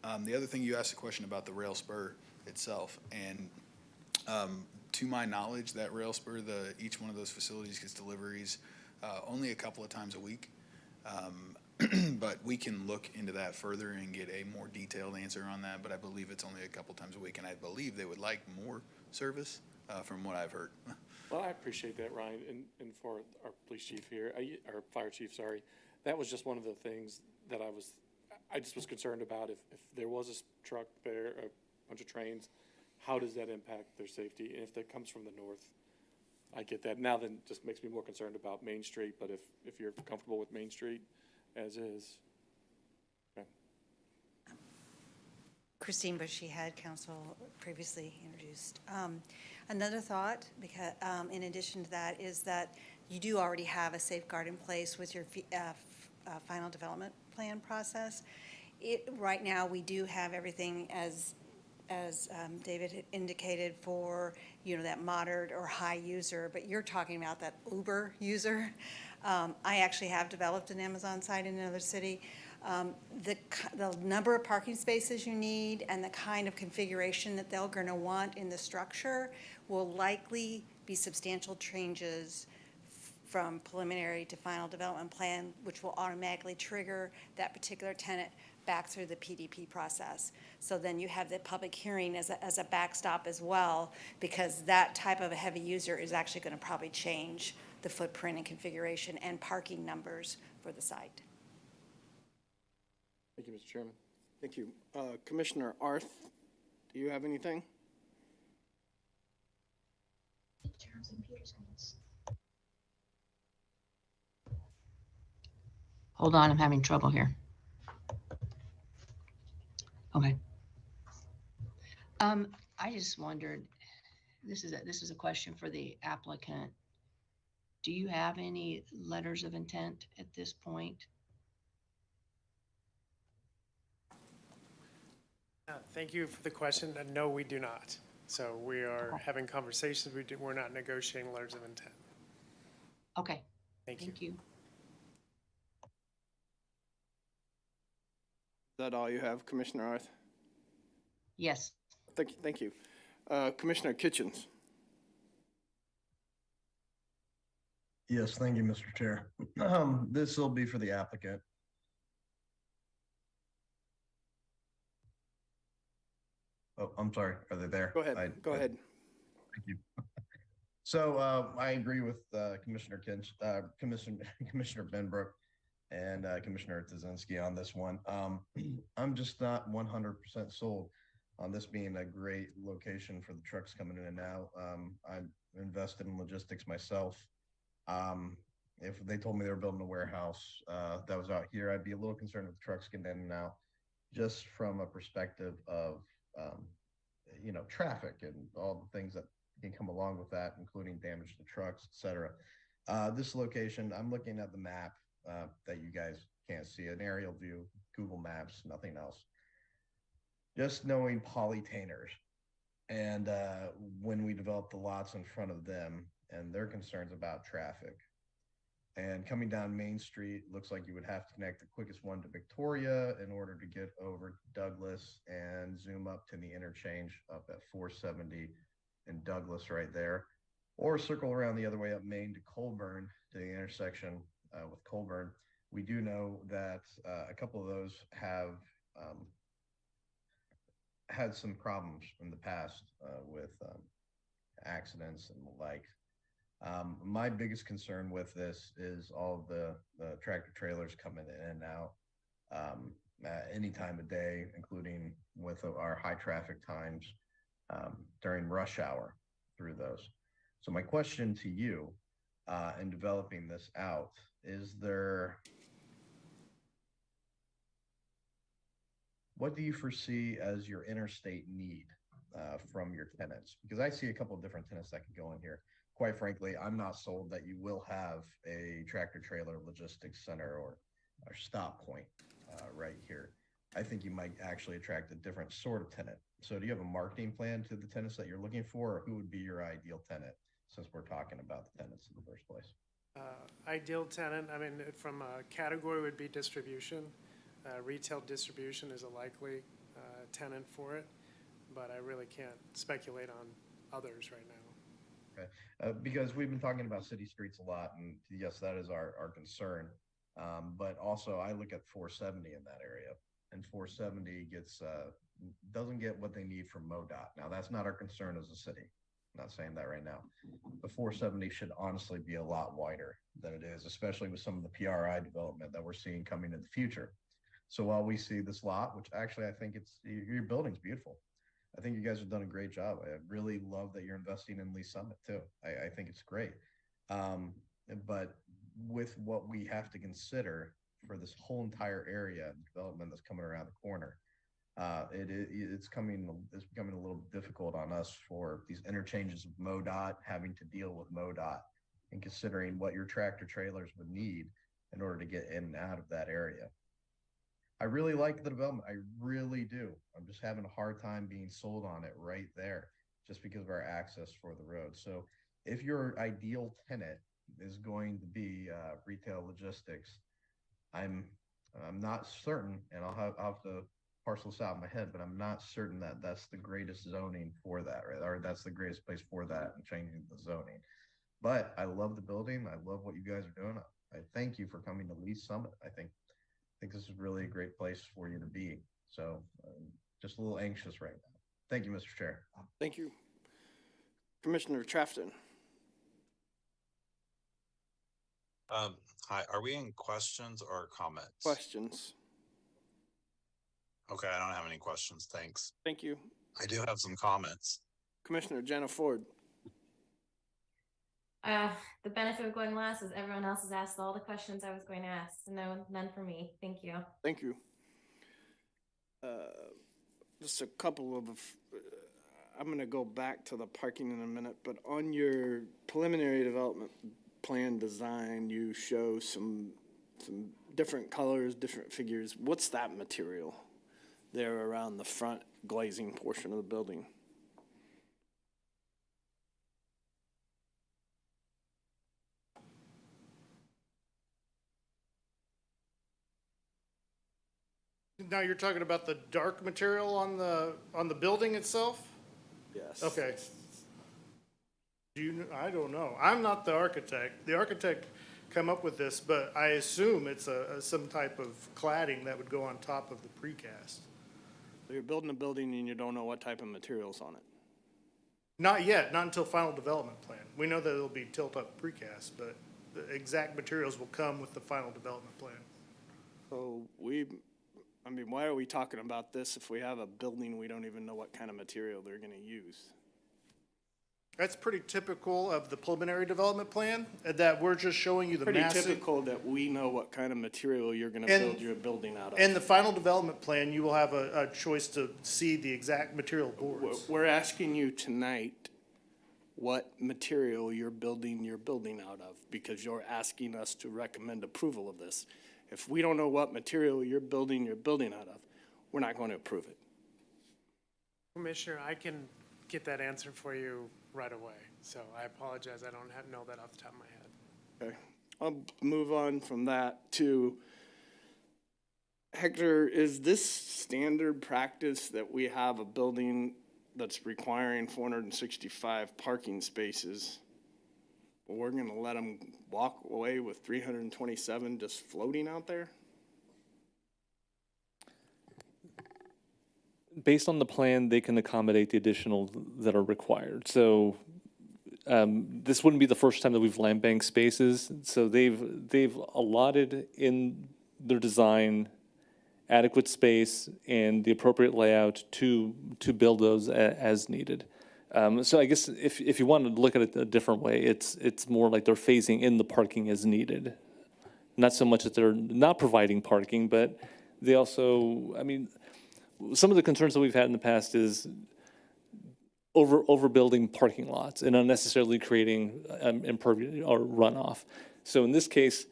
The other thing, you asked a question about the rail spur itself, and to my knowledge, that rail spur, each one of those facilities gets deliveries only a couple of times a week. But we can look into that further and get a more detailed answer on that, but I believe it's only a couple times a week, and I believe they would like more service, from what I've heard. Well, I appreciate that, Ryan, and for our police chief here, our fire chief, sorry. That was just one of the things that I just was concerned about. If there was a truck there, a bunch of trains, how does that impact their safety? And if that comes from the north, I get that. Now then, just makes me more concerned about Main Street, but if you're comfortable with Main Street as is. Okay. Christine Bushy had council previously introduced. Another thought, because in addition to that, is that you do already have a safeguard in place with your final development plan process. Right now, we do have everything as David had indicated for, that moderate or high user, but you're talking about that Uber user. I actually have developed an Amazon site in another city. The number of parking spaces you need and the kind of configuration that they're going to want in the structure will likely be substantial changes from preliminary to final development plan, which will automatically trigger that particular tenant back through the PDP process. So then you have the public hearing as a backstop as well, because that type of a heavy user is actually going to probably change the footprint and configuration and parking numbers for the site. Thank you, Mr. Chairman. Thank you. Commissioner Arth, do you have anything? Hold on, I'm having trouble here. Okay. I just wondered, this is a question for the applicant. Do you have any letters of intent at this point? Thank you for the question. No, we do not. So we are having conversations. We're not negotiating letters of intent. Okay. Thank you. Is that all you have, Commissioner Arth? Yes. Thank you. Commissioner Kitchens. Yes, thank you, Mr. Chair. This will be for the applicant. Oh, I'm sorry. Are they there? Go ahead. Go ahead. Thank you. So I agree with Commissioner Benbrook and Commissioner Tazinski on this one. I'm just not 100% sold on this being a great location for the trucks coming in and out. I'm invested in logistics myself. If they told me they were building a warehouse that was out here, I'd be a little concerned with the trucks getting in and out, just from a perspective of traffic and all the things that can come along with that, including damage to trucks, etc. This location, I'm looking at the map that you guys can't see, an aerial view, Google Maps, nothing else. Just knowing polytainers and when we developed the lots in front of them and their concerns about traffic. And coming down Main Street, looks like you would have to connect the quickest one to Victoria in order to get over to Douglas and zoom up to the interchange up at 470 and Douglas right there, or circle around the other way up Main to Colburn to the intersection with Colburn. We do know that a couple of those have had some problems in the past with accidents and the like. My biggest concern with this is all the tractor trailers coming in and out at any time of day, including with our high traffic times during rush hour through those. So my question to you in developing this out, what do you foresee as your interstate need from your tenants? Because I see a couple of different tenants that can go in here. Quite frankly, I'm not sold that you will have a tractor trailer logistics center or stop point right here. I think you might actually attract a different sort of tenant. So do you have a marketing plan to the tenants that you're looking for, or who would be your ideal tenant, since we're talking about the tenants in the first place? Ideal tenant, I mean, from a category would be distribution. Retail distribution is a likely tenant for it, but I really can't speculate on others right now. Okay. Because we've been talking about city streets a lot, and yes, that is our concern. But also I look at 470 in that area, and 470 gets, doesn't get what they need from MoDOT. Now, that's not our concern as a city. I'm not saying that right now. The 470 should honestly be a lot wider than it is, especially with some of the PRI development that we're seeing coming in the future. So while we see this lot, which actually I think your building's beautiful. I think you guys have done a great job. I really love that you're investing in Lee Summit too. I think it's great. But with what we have to consider for this whole entire area and development that's coming around the corner, it's becoming a little difficult on us for these interchanges of MoDOT, having to deal with MoDOT and considering what your tractor trailers would need in order to get in and out of that area. I really like the development. I really do. I'm just having a hard time being sold on it right there just because of our access for the road. So if your ideal tenant is going to be retail logistics, I'm not certain, and I'll have to parcel this out in my head, but I'm not certain that that's the greatest zoning for that, right? Or that's the greatest place for that and changing the zoning. But I love the building. I love what you guys are doing. I thank you for coming to Lee Summit. I think this is really a great place for you to be. So just a little anxious right now. Thank you, Mr. Chair. Thank you. Commissioner Trafton. Hi, are we in questions or comments? Questions. Okay, I don't have any questions, thanks. Thank you. I do have some comments. Commissioner Jenna Ford. The benefit of going last is everyone else has asked all the questions I was going to ask, so none for me. Thank you. Thank you. Just a couple of, I'm going to go back to the parking in a minute, but on your preliminary development plan design, you show some different colors, different figures. What's that material there around the front glazing portion of the building? Now you're talking about the dark material on the building itself? Yes. Okay. I don't know. I'm not the architect. The architect come up with this, but I assume it's some type of cladding that would go on top of the precast. So you're building a building and you don't know what type of material's on it? Not yet, not until final development plan. We know that it'll be tilt-up precast, but the exact materials will come with the final development plan. So why are we talking about this if we have a building we don't even know what kind of material they're going to use? That's pretty typical of the preliminary development plan, that we're just showing you the Pretty massive. typical that we know what kind of material you're going to build your building out of. In the final development plan, you will have a choice to see the exact material boards. We're asking you tonight what material you're building your building out of, because you're asking us to recommend approval of this. If we don't know what material you're building your building out of, we're not going to approve it. Commissioner, I can get that answer for you right away. So I apologize. I don't know that off the top of my head. Okay. I'll move on from that to Hector. Is this standard practice that we have a building that's requiring 465 parking spaces, but we're going to let them walk away with 327 just floating out there? Based on the plan, they can accommodate the additional that are required. So this wouldn't be the first time that we've land banked spaces. So they've allotted in their design adequate space and the appropriate layout to build those as needed. So I guess if you want to look at it a different way, it's more like they're phasing in the parking as needed. Not so much that they're not providing parking, but they also, some of the concerns that we've had in the past is overbuilding parking lots and unnecessarily creating impervious or runoff. So in this case,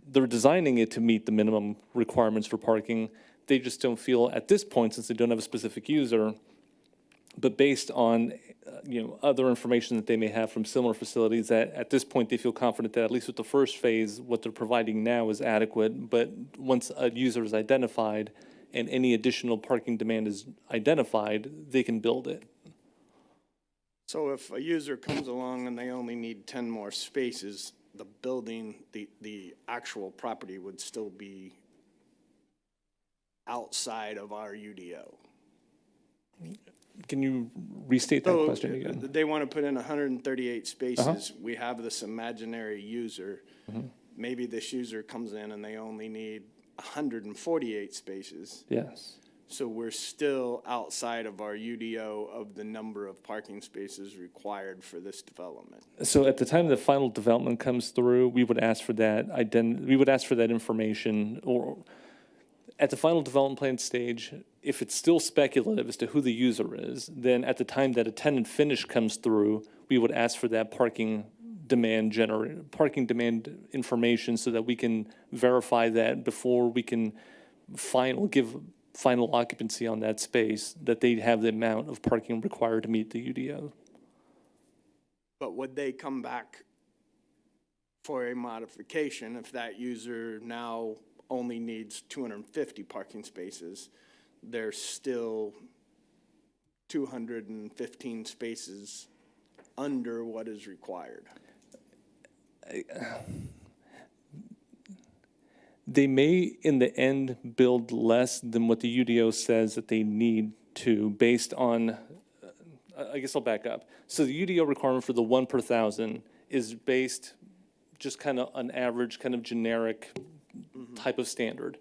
they're designing it to meet the minimum requirements for parking. They just don't feel at this point, since they don't have a specific user, but based on other information that they may have from similar facilities, that at this point they feel confident that at least with the first phase, what they're providing now is adequate. But once a user is identified and any additional parking demand is identified, they can build it. So if a user comes along and they only need 10 more spaces, the building, the actual property would still be outside of our UDO. Can you restate that So question again? they want to put in 138 spaces. We have this imaginary user. Maybe this user comes in and they only need 148 spaces. Yes. So we're still outside of our UDO of the number of parking spaces required for this development. So at the time the final development comes through, we would ask for that we would ask for that information, or at the final development plan stage, if it's still speculative as to who the user is, then at the time that a tenant finish comes through, we would ask for that parking demand information so that we can verify that before we can give final occupancy on that space, that they have the amount of parking required to meet the UDO. But would they come back for a modification if that user now only needs 250 parking spaces? There's still 215 spaces under what is required. They may, in the end, build less than what the UDO says that they need to, based on, I guess I'll back up. So the UDO requirement for the 1 per 1,000 is based just kind of on average, kind of generic type of standard.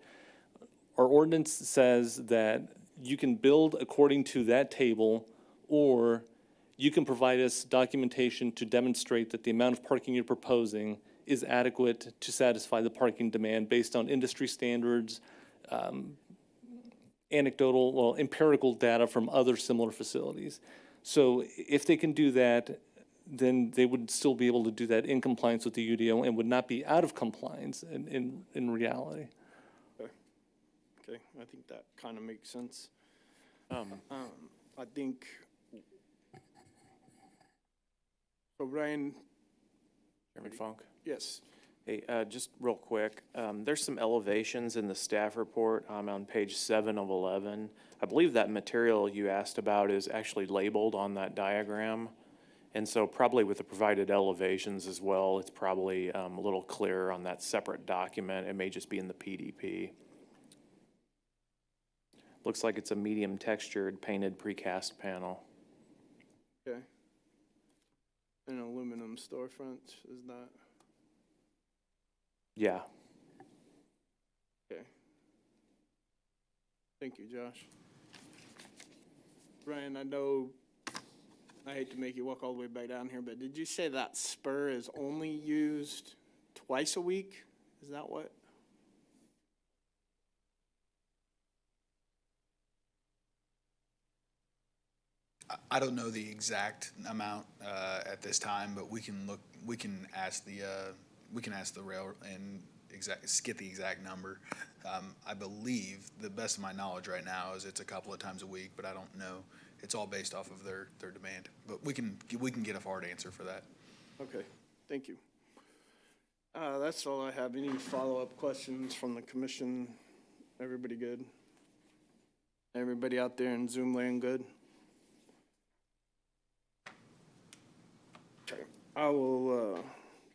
Our ordinance says that you can build according to that table, or you can provide us documentation to demonstrate that the amount of parking you're proposing is adequate to satisfy the parking demand based on industry standards, empirical data from other similar facilities. So if they can do that, then they would still be able to do that in compliance with the UDO and would not be out of compliance in reality. Okay, I think that kind of makes sense. I think, so Brian, Chairman Funk? yes. Hey, just real quick, there's some elevations in the staff report on page 7 of 11. I believe that material you asked about is actually labeled on that diagram. And so probably with the provided elevations as well, it's probably a little clearer on that separate document. It may just be in the PDP. Looks like it's a medium textured painted precast panel. Okay. And aluminum storefronts, is that? Yeah. Okay. Thank you, Josh. Brian, I know, I hate to make you walk all the way back down here, but did you say that spur is only used twice a week? Is that what? I don't know the exact amount at this time, but we can ask the rail and get the exact number. I believe, the best of my knowledge right now, is it's a couple of times a week, but I don't know. It's all based off of their demand. But we can get a hard answer for that. Okay, thank you. That's all I have. Any follow-up questions from the commission? Everybody good? Everybody out there in Zoom land good? Okay, I will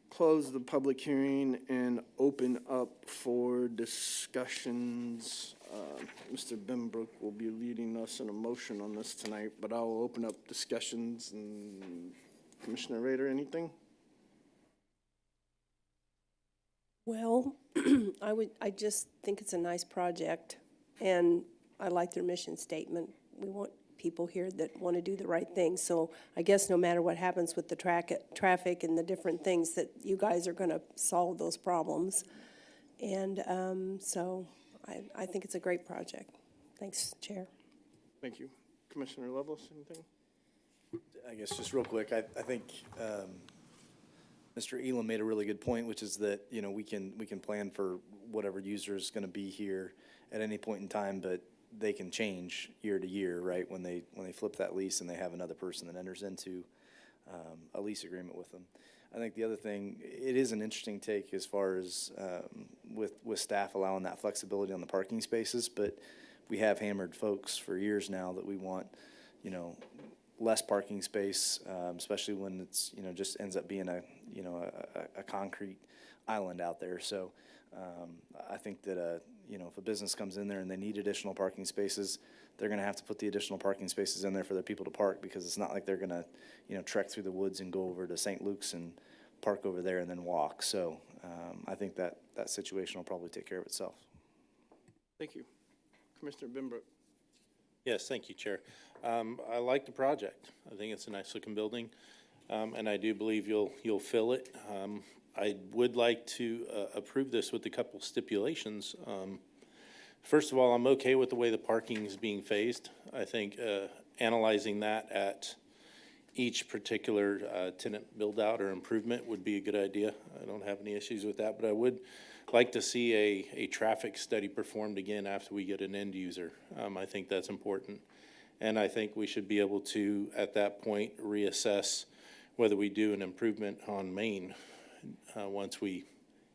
close the public hearing and open up for discussions. Mr. Benbrook will be leading us in a motion on this tonight, but I'll open up discussions. And Commissioner Rader, anything? Well, I just think it's a nice project, and I like their mission statement. We want people here that want to do the right thing. So I guess no matter what happens with the traffic and the different things, that you guys are going to solve those problems. And so I think it's a great project. Thanks, Chair. Thank you. Commissioner Lovelace, anything? I guess just real quick, I think Mr. Elam made a really good point, which is that, you know, we can plan for whatever user is going to be here at any point in time, but they can change year to year, right? When they flip that lease and they have another person that enters into a lease agreement with them. I think the other thing, it is an interesting take as far as with staff allowing that flexibility on the parking spaces, but we have hammered folks for years now that we want, you know, less parking space, especially when it's, you know, just ends up being a concrete island out there. So I think that, you know, if a business comes in there and they need additional parking spaces, they're going to have to put the additional parking spaces in there for their people to park, because it's not like they're going to, you know, trek through the woods and go over to St. Luke's and park over there and then walk. So I think that situation will probably take care of itself. Thank you. Commissioner Benbrook. Yes, thank you, Chair. I like the project. I think it's a nice looking building, and I do believe you'll fill it. I would like to approve this with a couple stipulations. First of all, I'm okay with the way the parking is being phased. I think analyzing that at each particular tenant build out or improvement would be a good idea. I don't have any issues with that, but I would like to see a traffic study performed again after we get an end user. I think that's important. And I think we should be able to, at that point, reassess whether we do an improvement on Main once we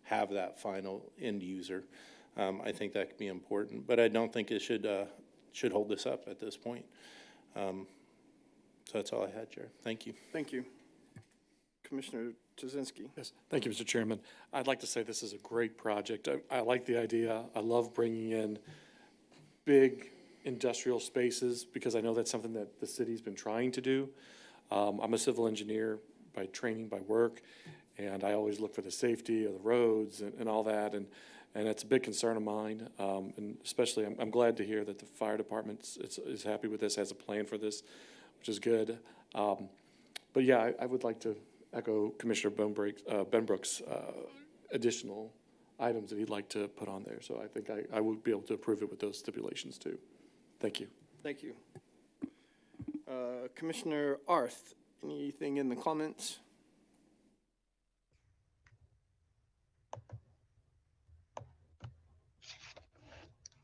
have that final end user. I think that could be important, but I don't think it should hold this up at this point. So that's all I had, Chair. Thank you. Thank you. Commissioner Jazinski. Yes, thank you, Mr. Chairman. I'd like to say this is a great project. I like the idea. I love bringing in big industrial spaces because I know that's something that the city's been trying to do. I'm a civil engineer by training, by work, and I always look for the safety of the roads and all that, and it's a big concern of mine. And especially, I'm glad to hear that the fire department is happy with this, has a plan for this, which is good. But yeah, I would like to echo Commissioner Benbrook's additional items that he'd like to put on there. So I think I would be able to approve it with those stipulations too. Thank you. Thank you. Commissioner Arth, anything in the comments?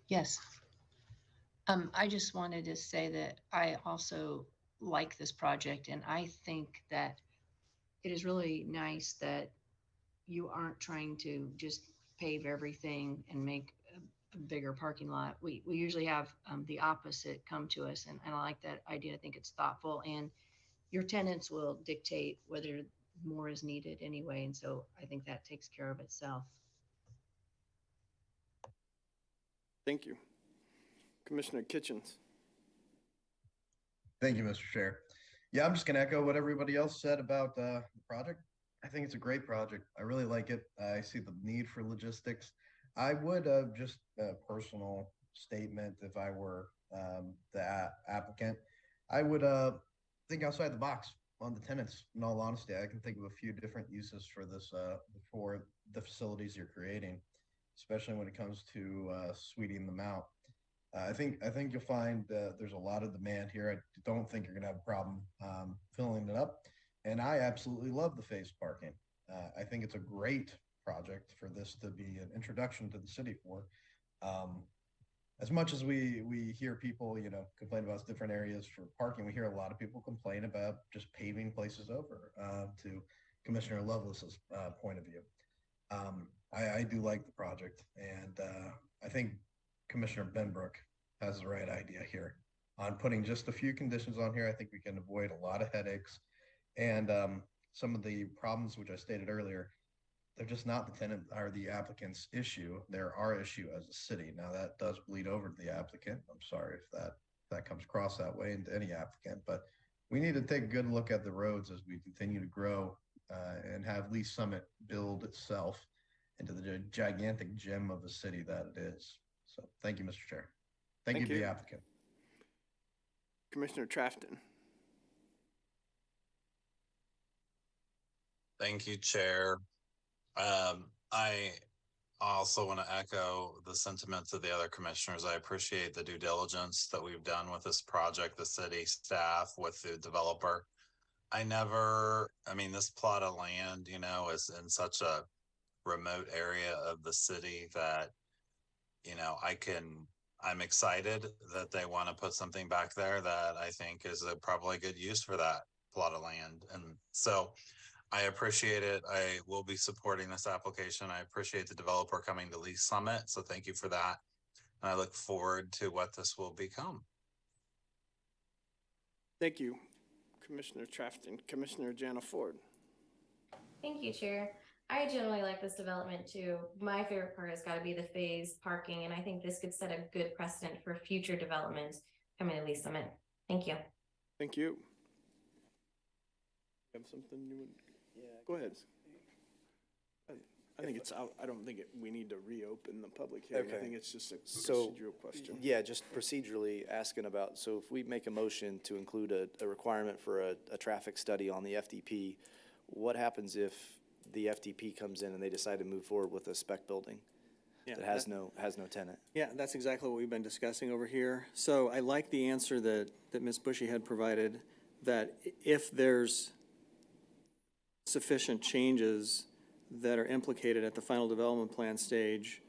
Yes. I just wanted to say that I also like this project, and I think that it is really nice that you aren't trying to just pave everything and make a bigger parking lot. We usually have the opposite come to us, and I like that idea. I think it's thoughtful, and your tenants will dictate whether more is needed anyway, and so I think that takes care of itself. Thank you. Commissioner Kitchens. Thank you, Mr. Chair. Yeah, I'm just gonna echo what everybody else said about the project. I think it's a great project. I really like it. I see the need for logistics. I would just a personal statement, if I were the applicant, I would think outside the box on the tenants. In all honesty, I can think of a few different uses for this for the facilities you're creating, especially when it comes to sweetening them out. I think you'll find there's a lot of demand here. I don't think you're gonna have a problem filling it up. And I absolutely love the phased parking. I think it's a great project for this to be an introduction to the city for. As much as we hear people, you know, complain about different areas for parking, we hear a lot of people complain about just paving places over, to Commissioner Lovelace's point of view. I do like the project, and I think Commissioner Benbrook has the right idea here on putting just a few conditions on here. I think we can avoid a lot of headaches, and some of the problems which I stated earlier, they're just not the tenant or the applicant's issue. They're our issue as a city. Now that does bleed over to the applicant. I'm sorry if that comes across that way into any applicant, but we need to take a good look at the roads as we continue to grow and have Lee Summit build itself into the gigantic gem of a city that it is. So thank you, Mr. Chair. Thank you to the applicant. Commissioner Trafton. Thank you, Chair. I also want to echo the sentiments of the other commissioners. I appreciate the due diligence that we've done with this project, the city staff, with the developer. I mean, this plot of land, you know, is in such a remote area of the city that, you know, I'm excited that they want to put something back there that I think is probably a good use for that plot of land. And so I appreciate it. I will be supporting this application. I appreciate the developer coming to Lee Summit. So thank you for that. And I look forward to what this will become. Thank you. Commissioner Traft and Commissioner Jana Ford. Thank you, Chair. I generally like this development too. My favorite part has got to be the phased parking, and I think this could set a good precedent for future development coming to Lee Summit. Thank you. Thank you. Have something you would? Yeah. Go ahead. I think it's out. I don't think we need to reopen the public hearing. I Okay. think it's just a So, procedural question. yeah, just procedurally asking about, so if we make a motion to include a requirement for a traffic study on the FDP, what happens if the FDP comes in and they decide to move forward with a spec building Yeah, that has no tenant? Yeah, that's exactly what we've been discussing over here. So I like the answer that Ms. Bushy had provided, that if there's sufficient changes that are implicated at the final development plan stage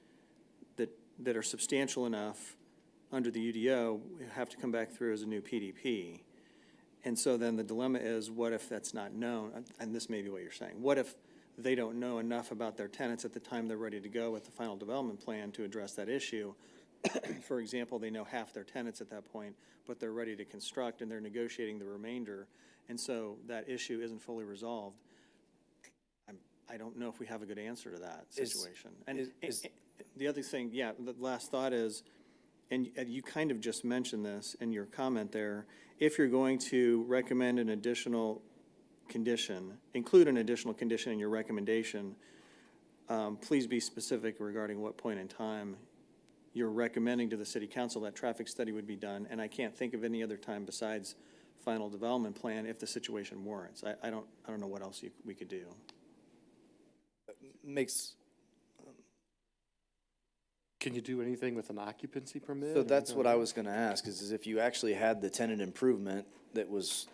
that are substantial enough under the UDO, we have to come back through as a new PDP. And so then the dilemma is, what if that's not known? And this may be what you're saying. What if they don't know enough about their tenants at the time they're ready to go with the final development plan to address that issue? For example, they know half their tenants at that point, but they're ready to construct and they're negotiating the remainder. And so that issue isn't fully resolved. I don't know if we have a good answer to that situation. And the other thing, yeah, the last thought is, and you kind of just mentioned this in your comment there, if you're going to recommend an additional condition, include an additional condition in your recommendation, please be specific regarding what point in time you're recommending to the city council that traffic study would be done. And I can't think of any other time besides final development plan if the situation warrants. I don't know what else we could do. Makes, Can you do anything with an occupancy permit? so or that's anything what like I that? was gonna ask, is if you actually had the tenant improvement that was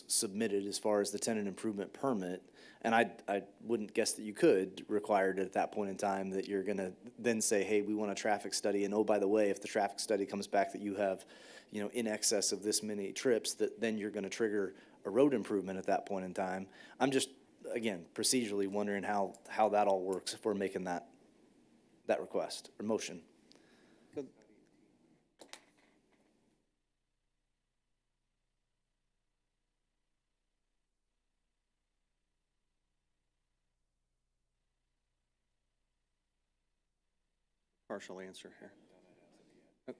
submitted as far as the tenant improvement permit, and I wouldn't guess that you could require it at that point in time, that you're gonna then say, hey, we want a traffic study, and oh, by the way, if the traffic study comes back that you have, in excess of this many trips, that then you're gonna trigger a road improvement at that point in time. I'm just, again, procedurally wondering how that all works if we're making that request or motion. Partial answer here.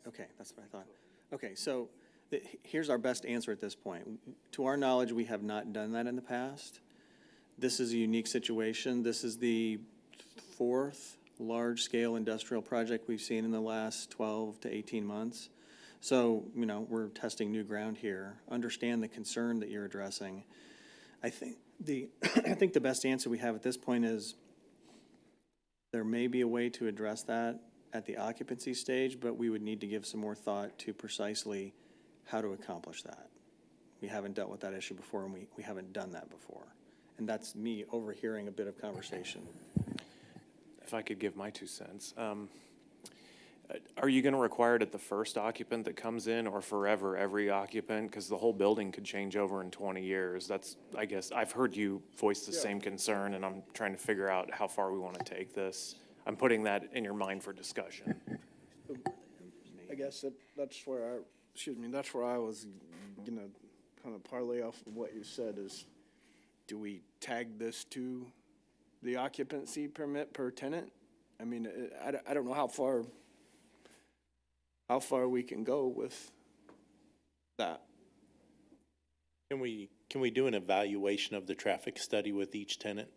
Okay, that's what I thought. Okay, so here's our best answer at this point. To our knowledge, we have not done that in the past. This is a unique situation. This is the fourth large-scale industrial project we've seen in the last 12 to 18 months. So, we're testing new ground here. Understand the concern that you're addressing. I think I think the best answer we have at this point is there may be a way to address that at the occupancy stage, but we would need to give some more thought to precisely how to accomplish that. We haven't dealt with that issue before, and we haven't done that before. And that's me overhearing a bit of conversation. If I could give my 2 cents. Are you gonna require it at the first occupant that comes in, or forever every occupant? Because the whole building could change over in 20 years. That's, I guess, I've heard you voice the same concern, and I'm trying to figure out how far we want to take this. I'm putting that in your mind for discussion. I guess that's where I was gonna kind of parlay off of what you said is, do we tag this to the occupancy permit per tenant? I mean, I don't know how far we can go with that. Can we do an evaluation of the traffic study with each tenant?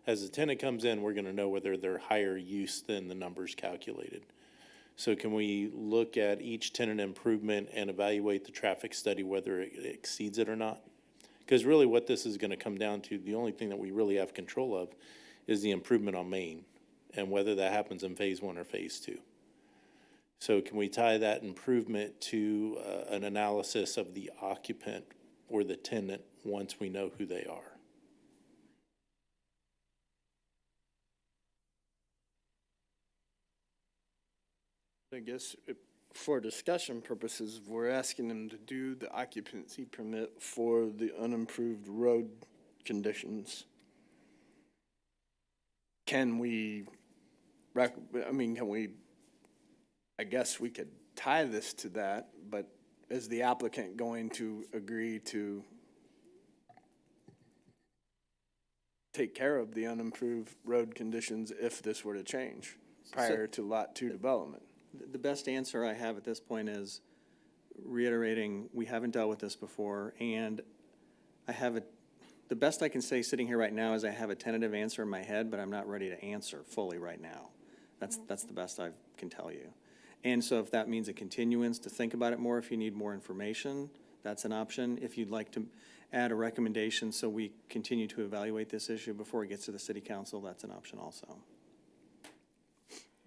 As the tenant comes in, we're gonna know whether they're higher use than the numbers calculated. So can we look at each tenant improvement and evaluate the traffic study, whether it exceeds it or not? Because really what this is gonna come down to, the only thing that we really have control of is the improvement on Main, and whether that happens in phase 1 or phase 2. So can we tie that improvement to an analysis of the occupant or the tenant once we know who they are? I guess for discussion purposes, we're asking them to do the occupancy permit for the unimproved road conditions. Can we, I guess we could tie this to that, but is the applicant going to agree to take care of the unimproved road conditions if this were to change prior to Lot 2 development. The best answer I have at this point is reiterating, we haven't dealt with this before, and the best I can say sitting here right now is I have a tentative answer in my head, but I'm not ready to answer fully right now. That's the best I can tell you. And so if that means a continuance to think about it more, if you need more information, that's an option. If you'd like to add a recommendation so we continue to evaluate this issue before it gets to the city council, that's an option also.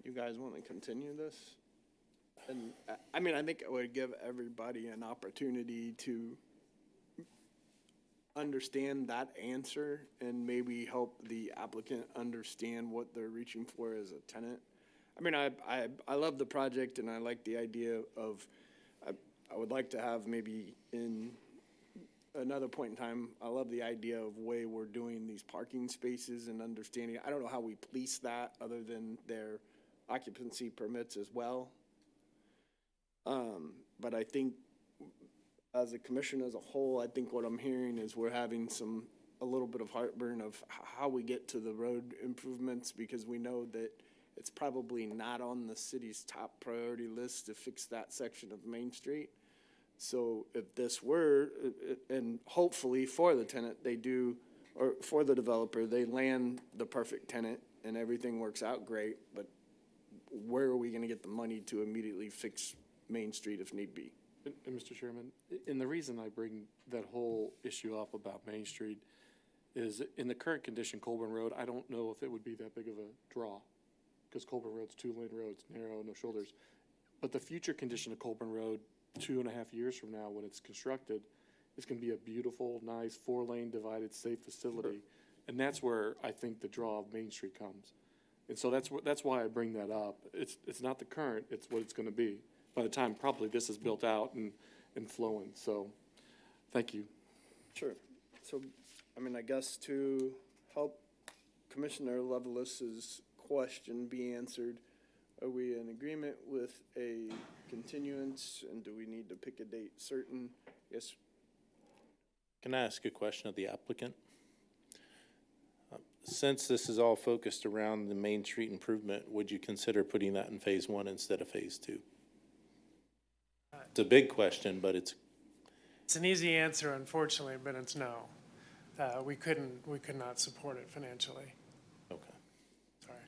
You guys want to continue this? And, I mean, I think it would give everybody an opportunity to understand that answer and maybe help the applicant understand what they're reaching for as a tenant. I mean, I love the project and I like the idea of, I would like to have maybe in another point in time, I love the idea of way we're doing these parking spaces and understanding. I don't know how we police that other than their occupancy permits as well. But I think as a commission as a whole, I think what I'm hearing is we're having a little bit of heartburn of how we get to the road improvements, because we know that it's probably not on the city's top priority list to fix that section of Main Street. So if this were, and hopefully for the tenant, they do, or for the developer, they land the perfect tenant and everything works out great, but where are we gonna get the money to immediately fix Main Street if need be? And Mr. Chairman, and the reason I bring that whole issue up about Main Street is in the current condition, Colburn Road, I don't know if it would be that big of a draw, because Colburn Road's 2-lane road, it's narrow, no shoulders. But the future condition of Colburn Road, 2.5 years from now, when it's constructed, is gonna be a beautiful, nice, 4-lane divided, safe facility. And that's where I think the draw of Main Street comes. And so that's why I bring that up. It's not the current, it's what it's gonna be by the time probably this is built out and flowing. So, thank you. Sure. So, I mean, I guess to help Commissioner Lovelace's question be answered, are we in agreement with a continuance, and do we need to pick a date certain? Yes. Can I ask a question of the applicant? Since this is all focused around the Main Street improvement, would you consider putting that in phase 1 instead of phase 2? It's a big question, but it's an easy answer, unfortunately, but it's no. We could not support it financially. okay. Sorry.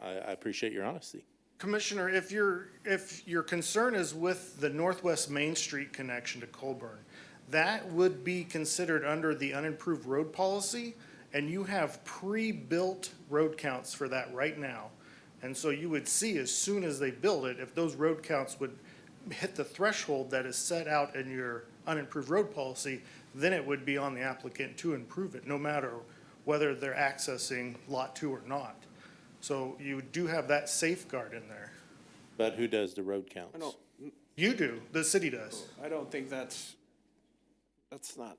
I appreciate your honesty. Commissioner, if your concern is with the Northwest Main Street connection to Colburn, that would be considered under the unimproved road policy, and you have pre-built road counts for that right now. And so you would see as soon as they build it, if those road counts would hit the threshold that is set out in your unimproved road policy, then it would be on the applicant to improve it, no matter whether they're accessing Lot 2 or not. So you do have that safeguard in there. But who does the road counts? You do, the city does. I don't think that's not.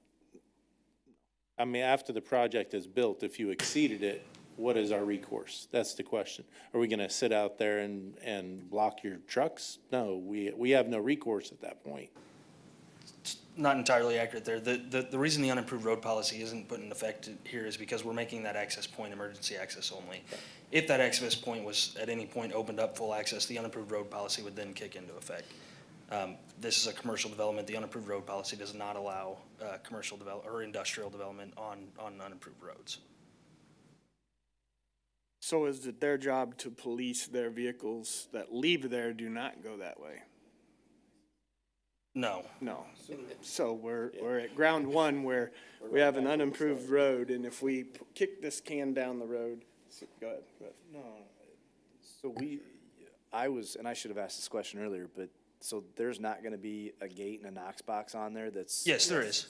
I mean, after the project is built, if you exceeded it, what is our recourse? That's the question. Are we gonna sit out there and block your trucks? No, we have no recourse at that point. Not entirely accurate there. The reason the unimproved road policy isn't put in effect here is because we're making that access point emergency access only. If that access point was at any point opened up full access, the unimproved road policy would then kick into effect. This is a commercial development. The unimproved road policy does not allow commercial development or industrial development on unimproved roads. So is it their job to police their vehicles that leave there do not go that way? No. No. So we're at ground one where we have an unimproved road, and if we kick this can down the road, go ahead. No. So and I should have asked this question earlier, but so there's not gonna be a gate and a Knox box on there that's? Yes, there is.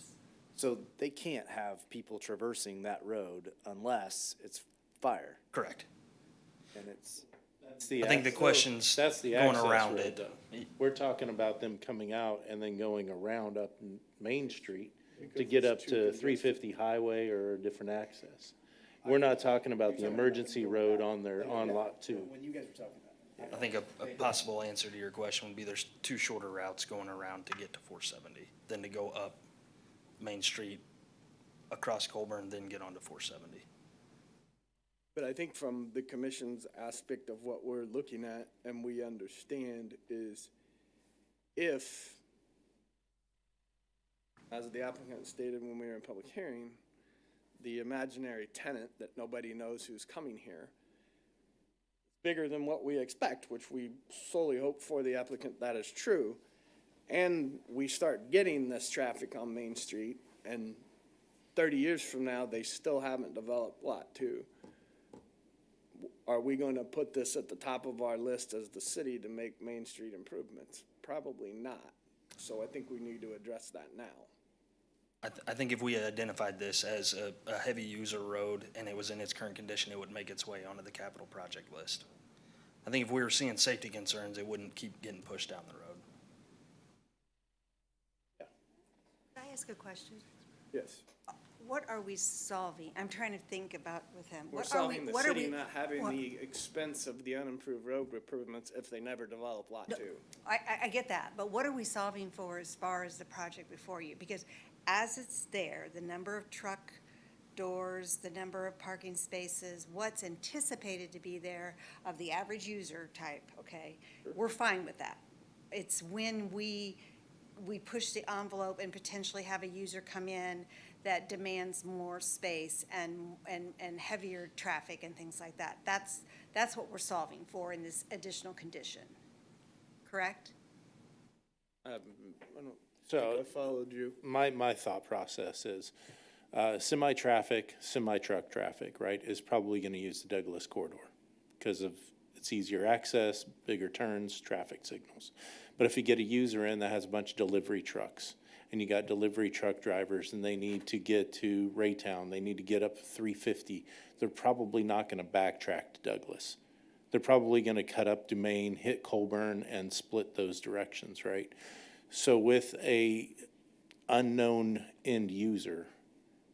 So they can't have people traversing that road unless it's fire. Correct. And it's. I think the question's That's the going access around road, it. though. We're talking about them coming out and then going around up Main Street to get up to 350 Highway or a different access. We're not talking about the emergency road on Lot 2. When you guys were talking about. I think a possible answer to your question would be there's two shorter routes going around to get to 470 than to go up Main Street across Colburn, then get onto 470. But I think from the commission's aspect of what we're looking at and we understand is if, as the applicant stated when we were in public hearing, the imaginary tenant that nobody knows who's coming here is bigger than what we expect, which we solely hope for the applicant that is true, and we start getting this traffic on Main Street, and 30 years from now, they still haven't developed Lot 2. Are we going to put this at the top of our list as the city to make Main Street improvements? Probably not. So I think we need to address that now. I think if we identified this as a heavy user road and it was in its current condition, it would make its way onto the capital project list. I think if we were seeing safety concerns, it wouldn't keep getting pushed down the road. Can I ask a question? Yes. What are we solving? I'm trying to think about with him. We're What are solving the what are city we- not having what- the expense of the unimproved road improvements if they never develop Lot 2. I get that, but what are we solving for as far as the project before you? Because as it's there, the number of truck doors, the number of parking spaces, what's anticipated to be there of the average user type, okay? We're fine with that. It's when we push the envelope and potentially have a user come in that demands more space and heavier traffic and things like that. That's what we're solving for in this additional condition, correct? I don't So- think I followed you. My thought process is, semi-traffic, semi-truck traffic, right, is probably gonna use the Douglas corridor because of it's easier access, bigger turns, traffic signals. But if you get a user in that has a bunch of delivery trucks, and you got delivery truck drivers and they need to get to Raytown, they need to get up 350, they're probably not gonna backtrack to Douglas. They're probably gonna cut up Dumaine, hit Colburn, and split those directions, right? So with a unknown end user,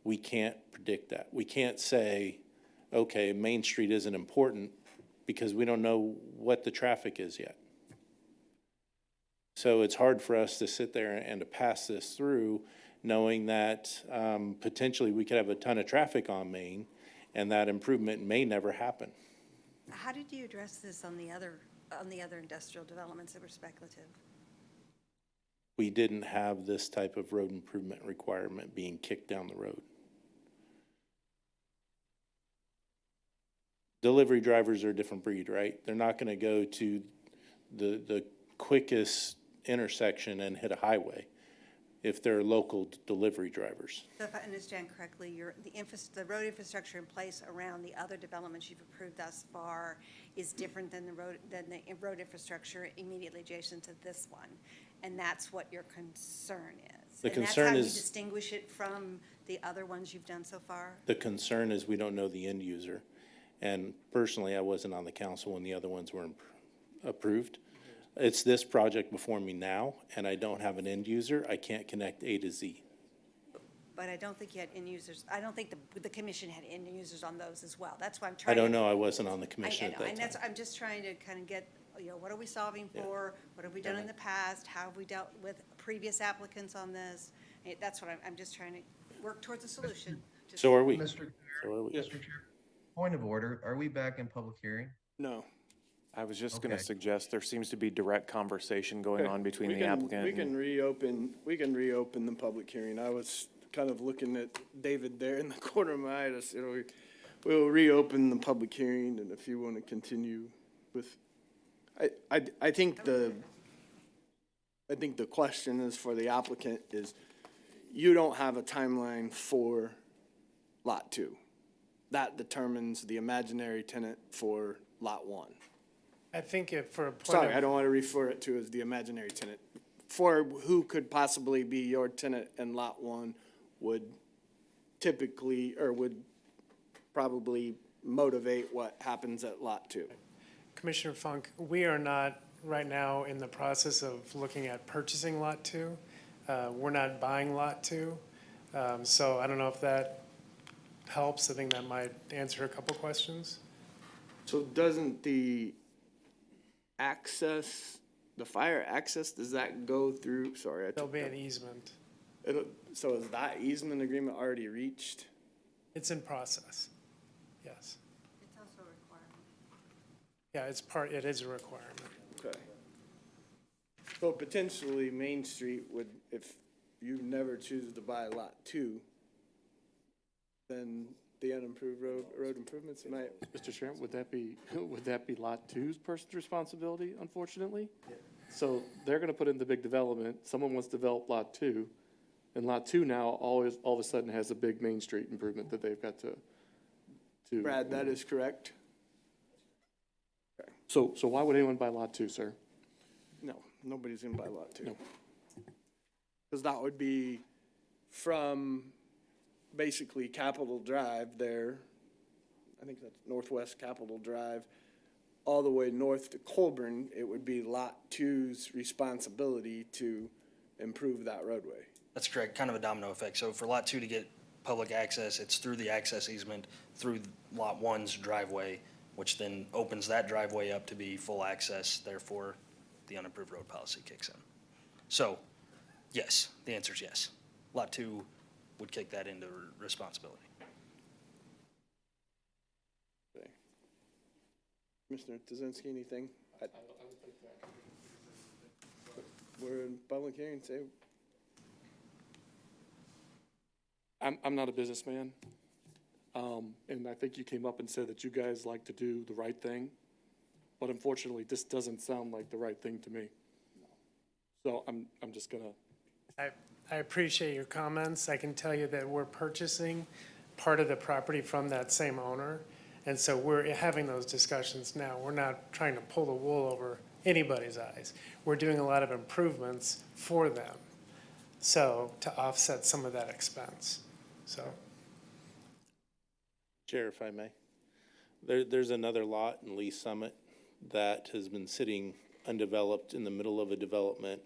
we can't predict that. We can't say, okay, Main Street isn't important because we don't know what the traffic is yet. So it's hard for us to sit there and to pass this through knowing that potentially we could have a ton of traffic on Main and that improvement may never happen. How did you address this on the other industrial developments that were speculative? We didn't have this type of road improvement requirement being kicked down the road. Delivery drivers are a different breed, right? They're not gonna go to the quickest intersection and hit a highway if they're local delivery drivers. So if I understand correctly, the road infrastructure in place around the other developments you've approved thus far is different than the road infrastructure immediately adjacent to this one. And that's what your concern is. The And concern that's how you is- distinguish it from the other ones you've done so far? The concern is we don't know the end user. And personally, I wasn't on the council when the other ones were approved. It's this project before me now, and I don't have an end user. I can't connect A to Z. But I don't think you had end users, I don't think the commission had end users on those as well. That's why I'm I trying to. don't know, I wasn't on the I commission at know, that and that's, time. I'm just trying to kind of get, what are we solving Yeah. for? What have we done in the past? How have we dealt with previous applicants on this? That's what I'm just trying to work towards a solution. Just- So are we. Mr. So are we. Mr. Chair, point of order, are we back in public hearing? No. I was just gonna Okay. suggest there seems to be direct conversation going on between We the can- applicant We and. can reopen the public hearing. I was kind of looking at David there in the corner of my eye to say, we'll reopen the public hearing, and if you want to continue with, I think the question is for the applicant is, you don't have a timeline for Lot 2. That determines the imaginary tenant for Lot 1. I think if for a point Sorry, of- I don't want to refer it to as the imaginary tenant. For who could possibly be your tenant in Lot 1 would typically, or would probably motivate what happens at Lot 2. Commissioner Funk, we are not right now in the process of looking at purchasing Lot 2. We're not buying Lot 2. So I don't know if that helps. I think that might answer a couple questions. So doesn't the access, the fire access, does that go through, sorry, I There'll took be that. an easement. So is that easement agreement already reached? It's in process. Yes. Yeah, it is a requirement. Okay. So potentially Main Street would, if you never choose to buy lot 2, then the unimproved road improvements might. Mr. Chairman, would that be Lot 2's person's responsibility, unfortunately? So they're gonna put in the big development, someone wants to develop Lot 2, and Lot 2 now all of a sudden has a big Main Street improvement that they've got to. Brad, that is correct? So why would anyone buy Lot 2, sir? No, nobody's gonna buy lot 2. No. Because that would be from basically Capitol Drive there, I think that's Northwest Capitol Drive, all the way north to Colburn. It would be lot 2's responsibility to improve that roadway. That's correct, kind of a domino effect. So for Lot 2 to get public access, it's through the access easement, through Lot 1's driveway, which then opens that driveway up to be full access, therefore the unimproved road policy kicks in. So, yes, the answer is yes. Lot 2 would kick that into responsibility. Okay. Commissioner Tuzinski, anything? We're in public hearing, say. I'm not a businessman, and I think you came up and said that you guys like to do the right thing, but unfortunately, this doesn't sound like the right thing to me. So I'm just gonna. I appreciate your comments. I can tell you that we're purchasing part of the property from that same owner. And so we're having those discussions now. We're not trying to pull the wool over anybody's eyes. We're doing a lot of improvements for them. So to offset some of that expense, so. Chair, if I may. There's another lot in Lee Summit that has been sitting undeveloped in the middle of a development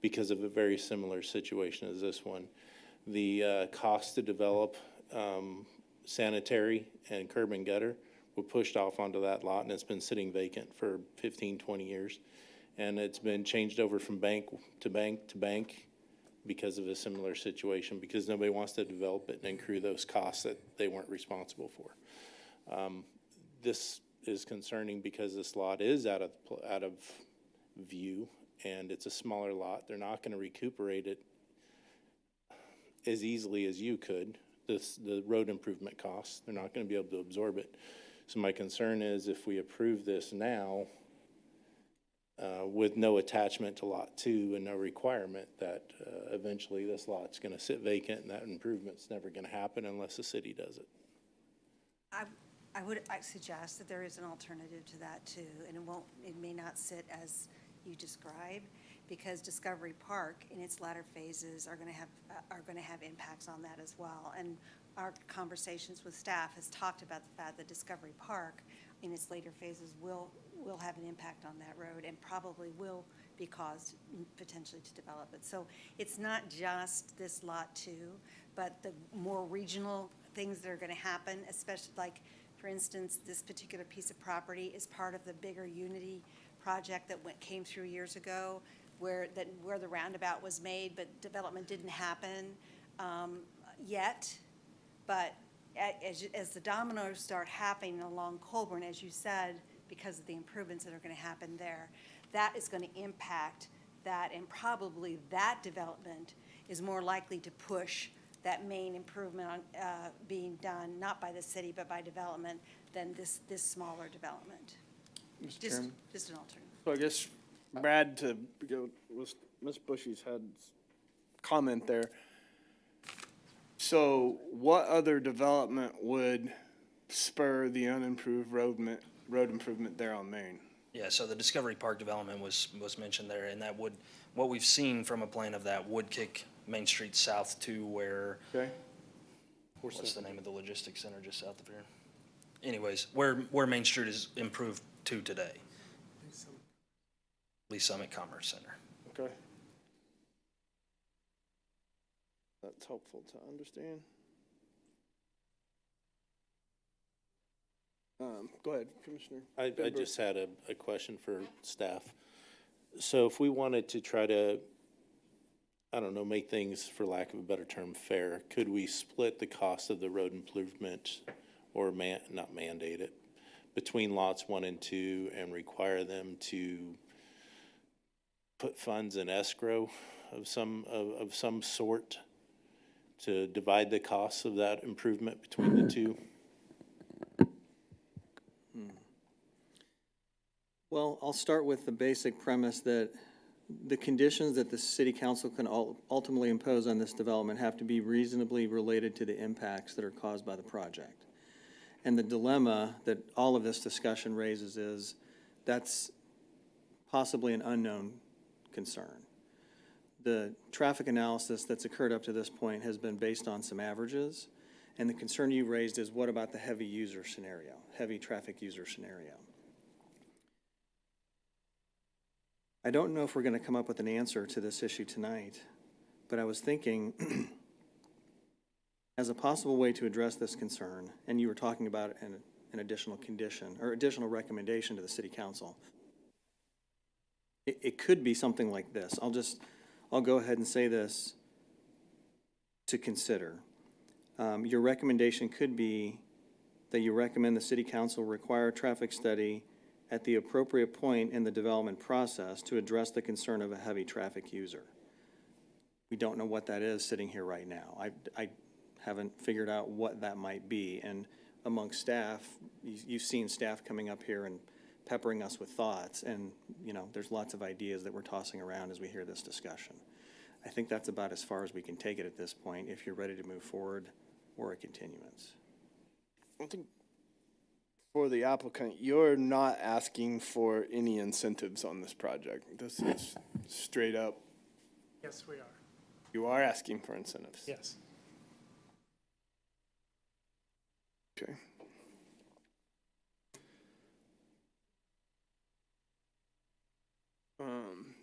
because of a very similar situation as this one. The cost to develop sanitary and curb and gutter were pushed off onto that lot, and it's been sitting vacant for 15, 20 years. And it's been changed over from bank to bank to bank because of a similar situation, because nobody wants to develop it and accrue those costs that they weren't responsible for. This is concerning because this lot is out of view, and it's a smaller lot. They're not gonna recuperate it as easily as you could, the road improvement costs. They're not gonna be able to absorb it. So my concern is if we approve this now, with no attachment to lot 2 and no requirement, that eventually this lot's gonna sit vacant and that improvement's never gonna happen unless the city does it. I suggest that there is an alternative to that too, and it may not sit as you describe, because Discovery Park in its latter phases are going to have impacts on that as well. And our conversations with staff has talked about the fact that Discovery Park in its later phases will have an impact on that road and probably will be caused potentially to develop it. So it's not just this lot 2, but the more regional things that are going to happen, especially like, for instance, this particular piece of property is part of the bigger Unity project that came through years ago, where the roundabout was made, but development didn't happen yet. But as the dominoes start happening along Colburn, as you said, because of the improvements that are going to happen there, that is going to impact that, and probably that development is more likely to push that main improvement on being done, not by the city, but by development, than this smaller development. Mr. Chairman? Just an alternative. So I guess, Brad, to go with Ms. Bushy's had comment there. So what other development would spur the unimproved road improvement there on Main? Yeah, so the Discovery Park development was mentioned there, and that would, what we've seen from a plan of that would kick Main Street south to where, okay, what's the name of the logistics center just south of here? Anyways, where Main Street is improved to today. Lee Summit Commerce Center. Okay. That's helpful to understand. Go ahead, Commissioner. I just had a question for staff. So if we wanted to try to, I don't know, make things, for lack of a better term, fair, could we split the cost of the road improvement or not mandate it, between lots 1 and 2 and require them to put funds in escrow of some sort to divide the costs of that improvement between the two? Well, I'll start with the basic premise that the conditions that the city council can ultimately impose on this development have to be reasonably related to the impacts that are caused by the project. And the dilemma that all of this discussion raises is that's possibly an unknown concern. The traffic analysis that's occurred up to this point has been based on some averages, and the concern you raised is what about the heavy user scenario, heavy traffic user scenario? I don't know if we're going to come up with an answer to this issue tonight, but I was thinking as a possible way to address this concern, and you were talking about an additional condition or additional recommendation to the city council. It could be something like this. I'll go ahead and say this to consider. Your recommendation could be that you recommend the city council require a traffic study at the appropriate point in the development process to address the concern of a heavy traffic user. We don't know what that is sitting here right now. I haven't figured out what that might be. And amongst staff, you've seen staff coming up here and peppering us with thoughts. And, you know, there's lots of ideas that we're tossing around as we hear this discussion. I think that's about as far as we can take it at this point, if you're ready to move forward or a continuance. I think for the applicant, you're not asking for any incentives on this project. This is straight up, Yes, we are. you are asking for incentives. Yes. Okay.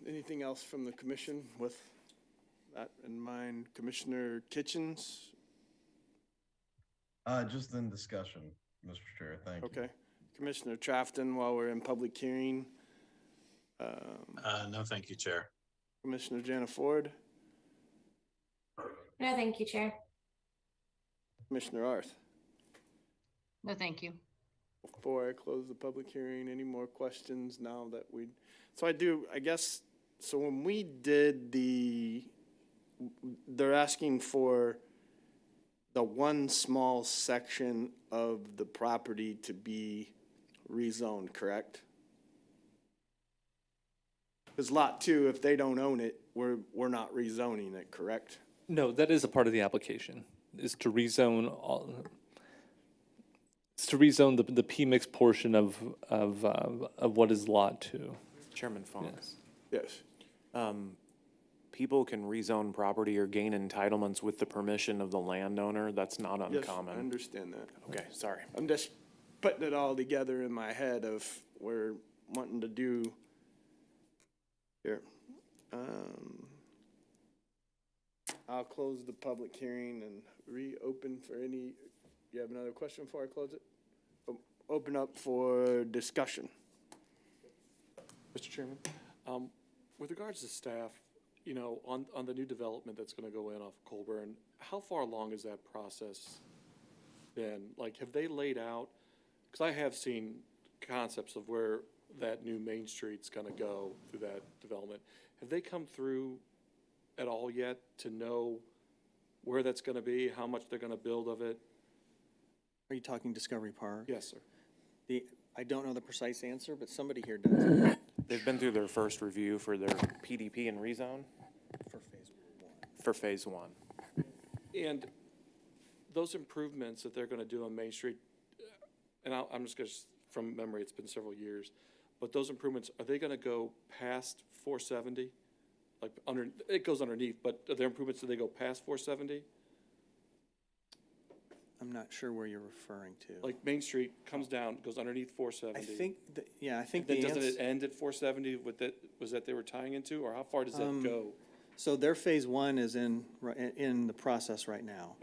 Anything else from the commission with that in mind? Commissioner Kitchens? Just in discussion, Mr. Chair, thank you. Okay. Commissioner Trafton, while we're in public hearing. No, thank you, Chair. Commissioner Jana Ford, No, thank you, Chair. Commissioner Arth. No, thank you. Before I close the public hearing, any more questions now that I guess, so when we did they're asking for the one small section of the property to be rezoned, correct? Because lot 2, if they don't own it, we're not rezoning it, correct? No, that is a part of the application, is to rezone the P-mix portion of what is Lot 2. Chairman Fong. Yes. People can rezone property or gain entitlements with the permission of the landowner. That's not Yes, uncommon. I understand that. Okay, sorry. I'm just putting it all together in my head of we're wanting to do here. I'll close the public hearing and reopen for any, you have another question before I close it? Open up for discussion. Mr. Chairman, with regards to staff, you know, on the new development that's gonna go in off Colburn, how far along is that process been? Like, have they laid out, because I have seen concepts of where that new Main Street's gonna go through that development. Have they come through at all yet to know where that's gonna be, how much they're gonna build of it? Are you talking Discovery Park? Yes, sir. I don't know the precise answer, but somebody here does. They've been through their first review for their PDP and rezone For phase 1. for phase 1. And those improvements that they're gonna do on Main Street, and I'm just gonna, from memory, it's been several years, but those improvements, are they gonna go past 470? Like it goes underneath, but are there improvements, do they go past 470? I'm not sure where you're referring to. Like Main Street comes down, goes underneath I 470. think, I think Then the doesn't answer. it end at 470 with that, was that they were tying into, or how far does that go? So their phase 1 is in the process right now.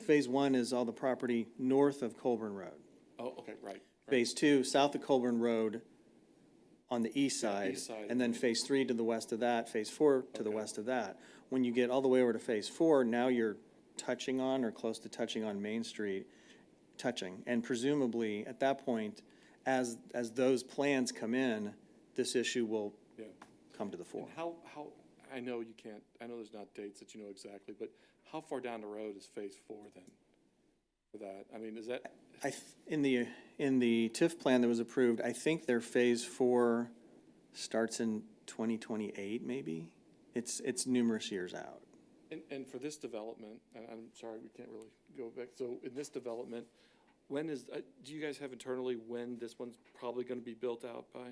Phase 1 is all the property north of Colburn Road. Oh, okay, right. Phase 2, south of Colburn Road on the east side. east side. And then phase 3 to the west of that, phase 4 to the west of that. When you get all the way over to phase 4, now you're touching on or close to touching on Main Street, and presumably at that point, as those plans come in, this issue will Yeah. come to the fore. And how, I know you can't, I know there's not dates that you know exactly, but how far down the road is phase 4 then for that? I mean, is that, In the TIF plan that was approved, I think their phase 4 starts in 2028, maybe? It's numerous years out. and for this development, and I'm sorry, we can't really go back. So in this development, when is, do you guys have internally when this one's probably going to be built out by?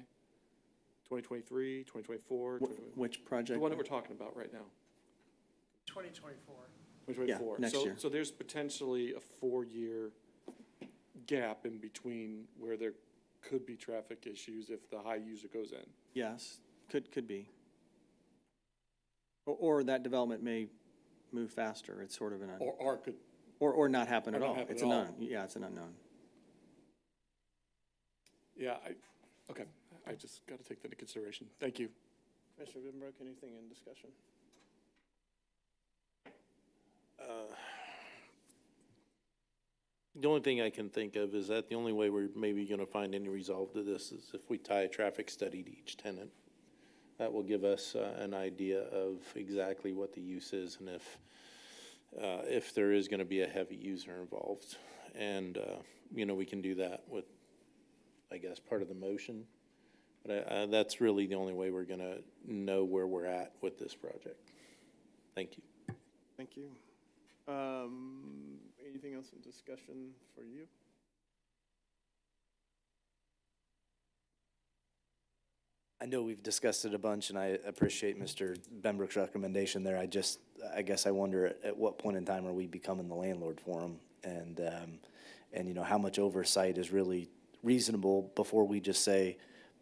2023, 2024? Which project? The one that we're talking about right now. 2024. 2024. next year. So there's potentially a 4-year gap in between where there could be traffic issues if the high user goes in. Yes, could be. Or that development may move faster. It's sort of an, Or could, or not happen or at not all. happen It's at an all. unknown. Yeah, it's an unknown. yeah, okay, I just got to take that into consideration. Thank you. Commissioner Benbrook, anything in discussion? The only thing I can think of is that the only way we're maybe gonna find any resolve to this is if we tie a traffic study to each tenant. That will give us an idea of exactly what the use is and if there is gonna be a heavy user involved. And, we can do that with, I guess, part of the motion. But that's really the only way we're gonna know where we're at with this project. Thank you. Thank you. Anything else in discussion for you? I know we've discussed it a bunch, and I appreciate Mr. Benbrook's recommendation there. I guess I wonder at what point in time are we becoming the landlord for them? And how much oversight is really reasonable before we just say,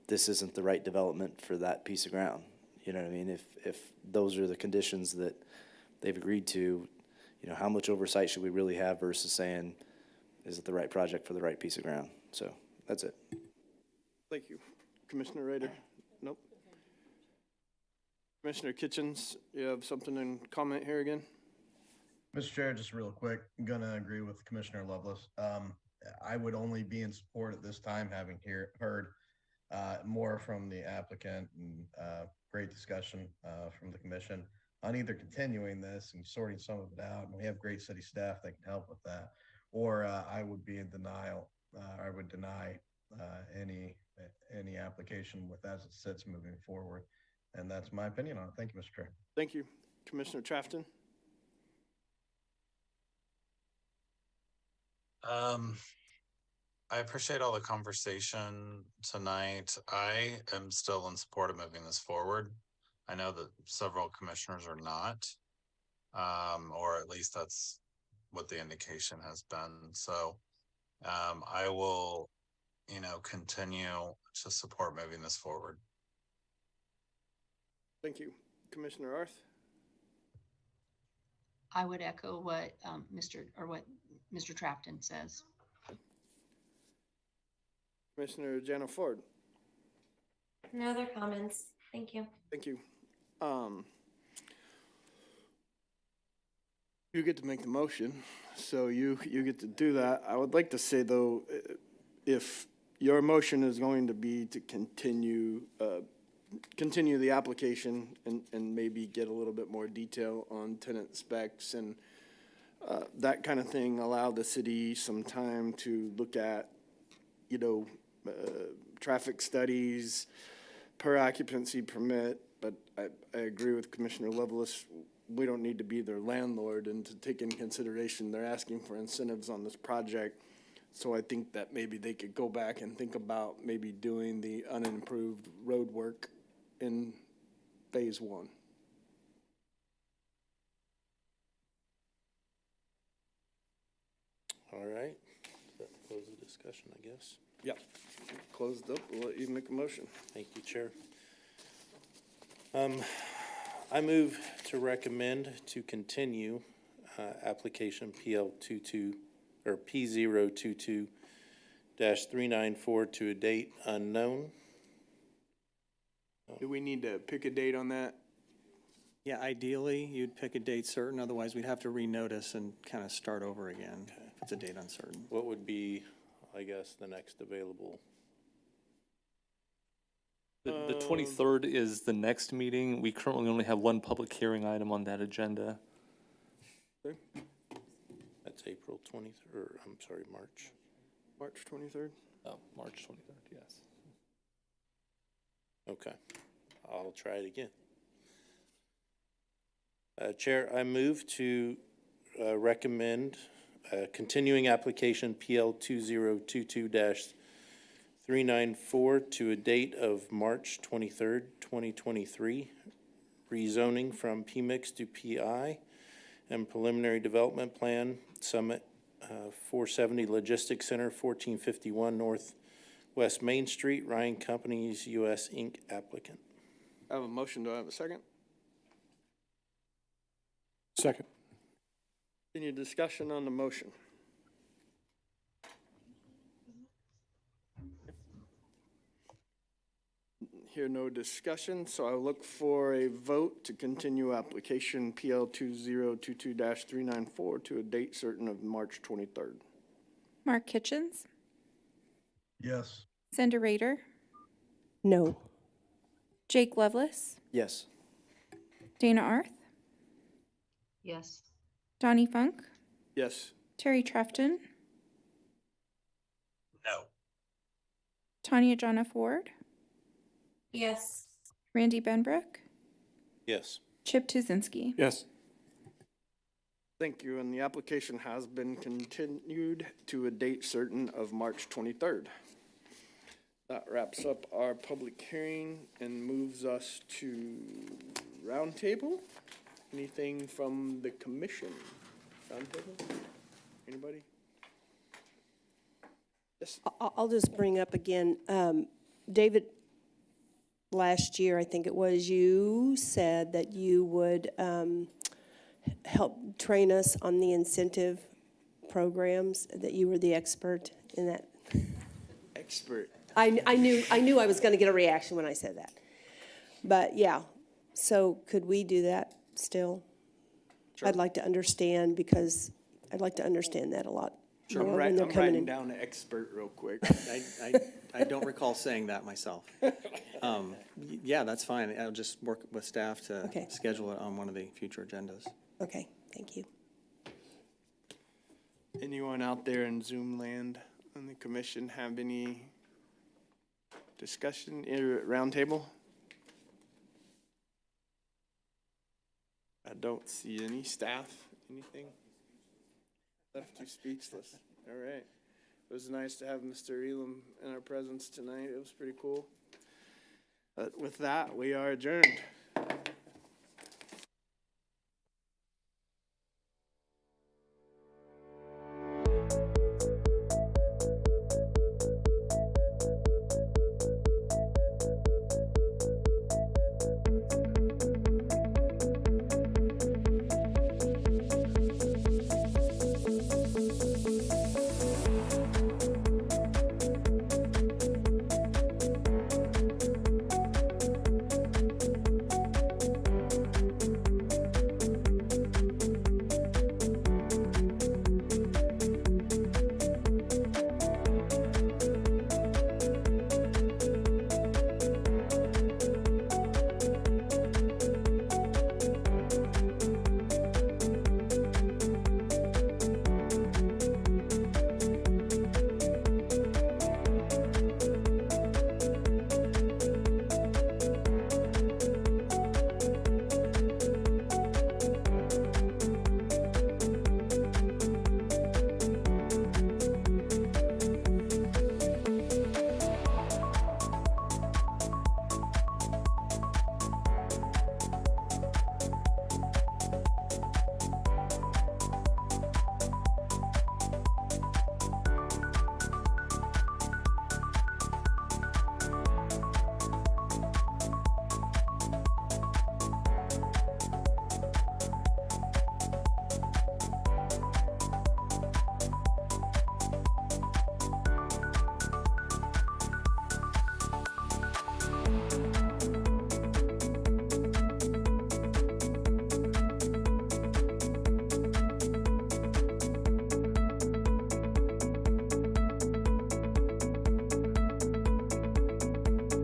this isn't the right development for that piece of ground? You know what I mean? If those are the conditions that they've agreed to, how much oversight should we really have versus saying, is it the right project for the right piece of ground? So that's it. Thank you. Commissioner Rader? Nope. Commissioner Kitchens, you have something in comment here again? Mr. Chair, just real quick, I'm gonna agree with Commissioner Lovelace. I would only be in support at this time, having heard more from the applicant and great discussion from the commission on either continuing this and sorting some of it out, and we have great city staff that can help with that, or I would be in denial. I would deny any application with as it sits moving forward, and that's my opinion on it. Thank you, Mr. Chair. Thank you. Commissioner Trafton? I appreciate all the conversation tonight. I am still in support of moving this forward. I know that several commissioners are not, or at least that's what the indication has been. So I will, continue to support moving this forward. Thank you. Commissioner Arth? I would echo what Mr. Trafton says. Commissioner Jana Ford? No other comments. Thank you. Thank you. You get to make the motion, so you get to do that. I would like to say, though, if your motion is going to be to continue the application and maybe get a little bit more detail on tenant specs and that kind of thing, allow the city some time to look at, traffic studies, per occupancy permit, but I agree with Commissioner Lovelace. We don't need to be their landlord, and to take into consideration they're asking for incentives on this project. So I think that maybe they could go back and think about maybe doing the unimproved road work in phase 1. All right. That close the discussion, I guess. Yep. Closed up. We'll let you make a motion. Thank you, Chair. I move to recommend to continue application PL22 or P022-394 to a date unknown. Do we need to pick a date on that? Yeah, ideally, you'd pick a date certain, otherwise we'd have to renotice and kind of start over again if it's a date uncertain. What would be, I guess, the next available The 23rd is the next meeting. We currently only have one public hearing item on that agenda. That's April 23rd, or I'm sorry, March. March 23rd? Oh, March 23rd, yes. Okay, I'll try it again. Chair, I move to recommend continuing application PL 2022-394 to a date of March 23rd, 2023, rezoning from PMIX to PI and preliminary development plan, Summit 470 Logistics Center, 1451 Northwest Main Street, Ryan Companies, US Inc. applicant. I have a motion. Do I have a second? Second. Any discussion on the motion? Hear no discussion, so I look for a vote to continue application PL 2022-394 to a date certain of March 23rd. Mark Kitchens, Yes. Cindy Rader, No. Jake Lovelace, Yes. Dana Arth, Yes. Donnie Funk, Yes. Terry Trefton, No. Tanya Jonna Ford, Yes. Randy Benbrook, Yes. Chip Tuzinski. Yes. Thank you, and the application has been continued to a date certain of March 23rd. That wraps up our public hearing and moves us to roundtable. Anything from the commission? Roundtable? Anybody? Yes. I'll just bring up again, David, last year, I think it was, you said that you would help train us on the incentive programs, that you were the expert in that. Expert. I knew I was going to get a reaction when I said that. But yeah, so could we do that still? Sure. I'd like to understand, because I'd like to understand that a lot Sure, more I'm when they're coming writing in. down expert real quick. I don't recall saying that myself. Yeah, that's fine. I'll just work with staff to Okay. schedule it on one of the future agendas. Okay, thank you. Anyone out there in Zoom land on the commission have any discussion, roundtable? I don't see any. Staff, anything? Left you speechless. All right. It was nice to have Mr. Elam in our presence tonight. It was pretty cool. But with that, we are adjourned.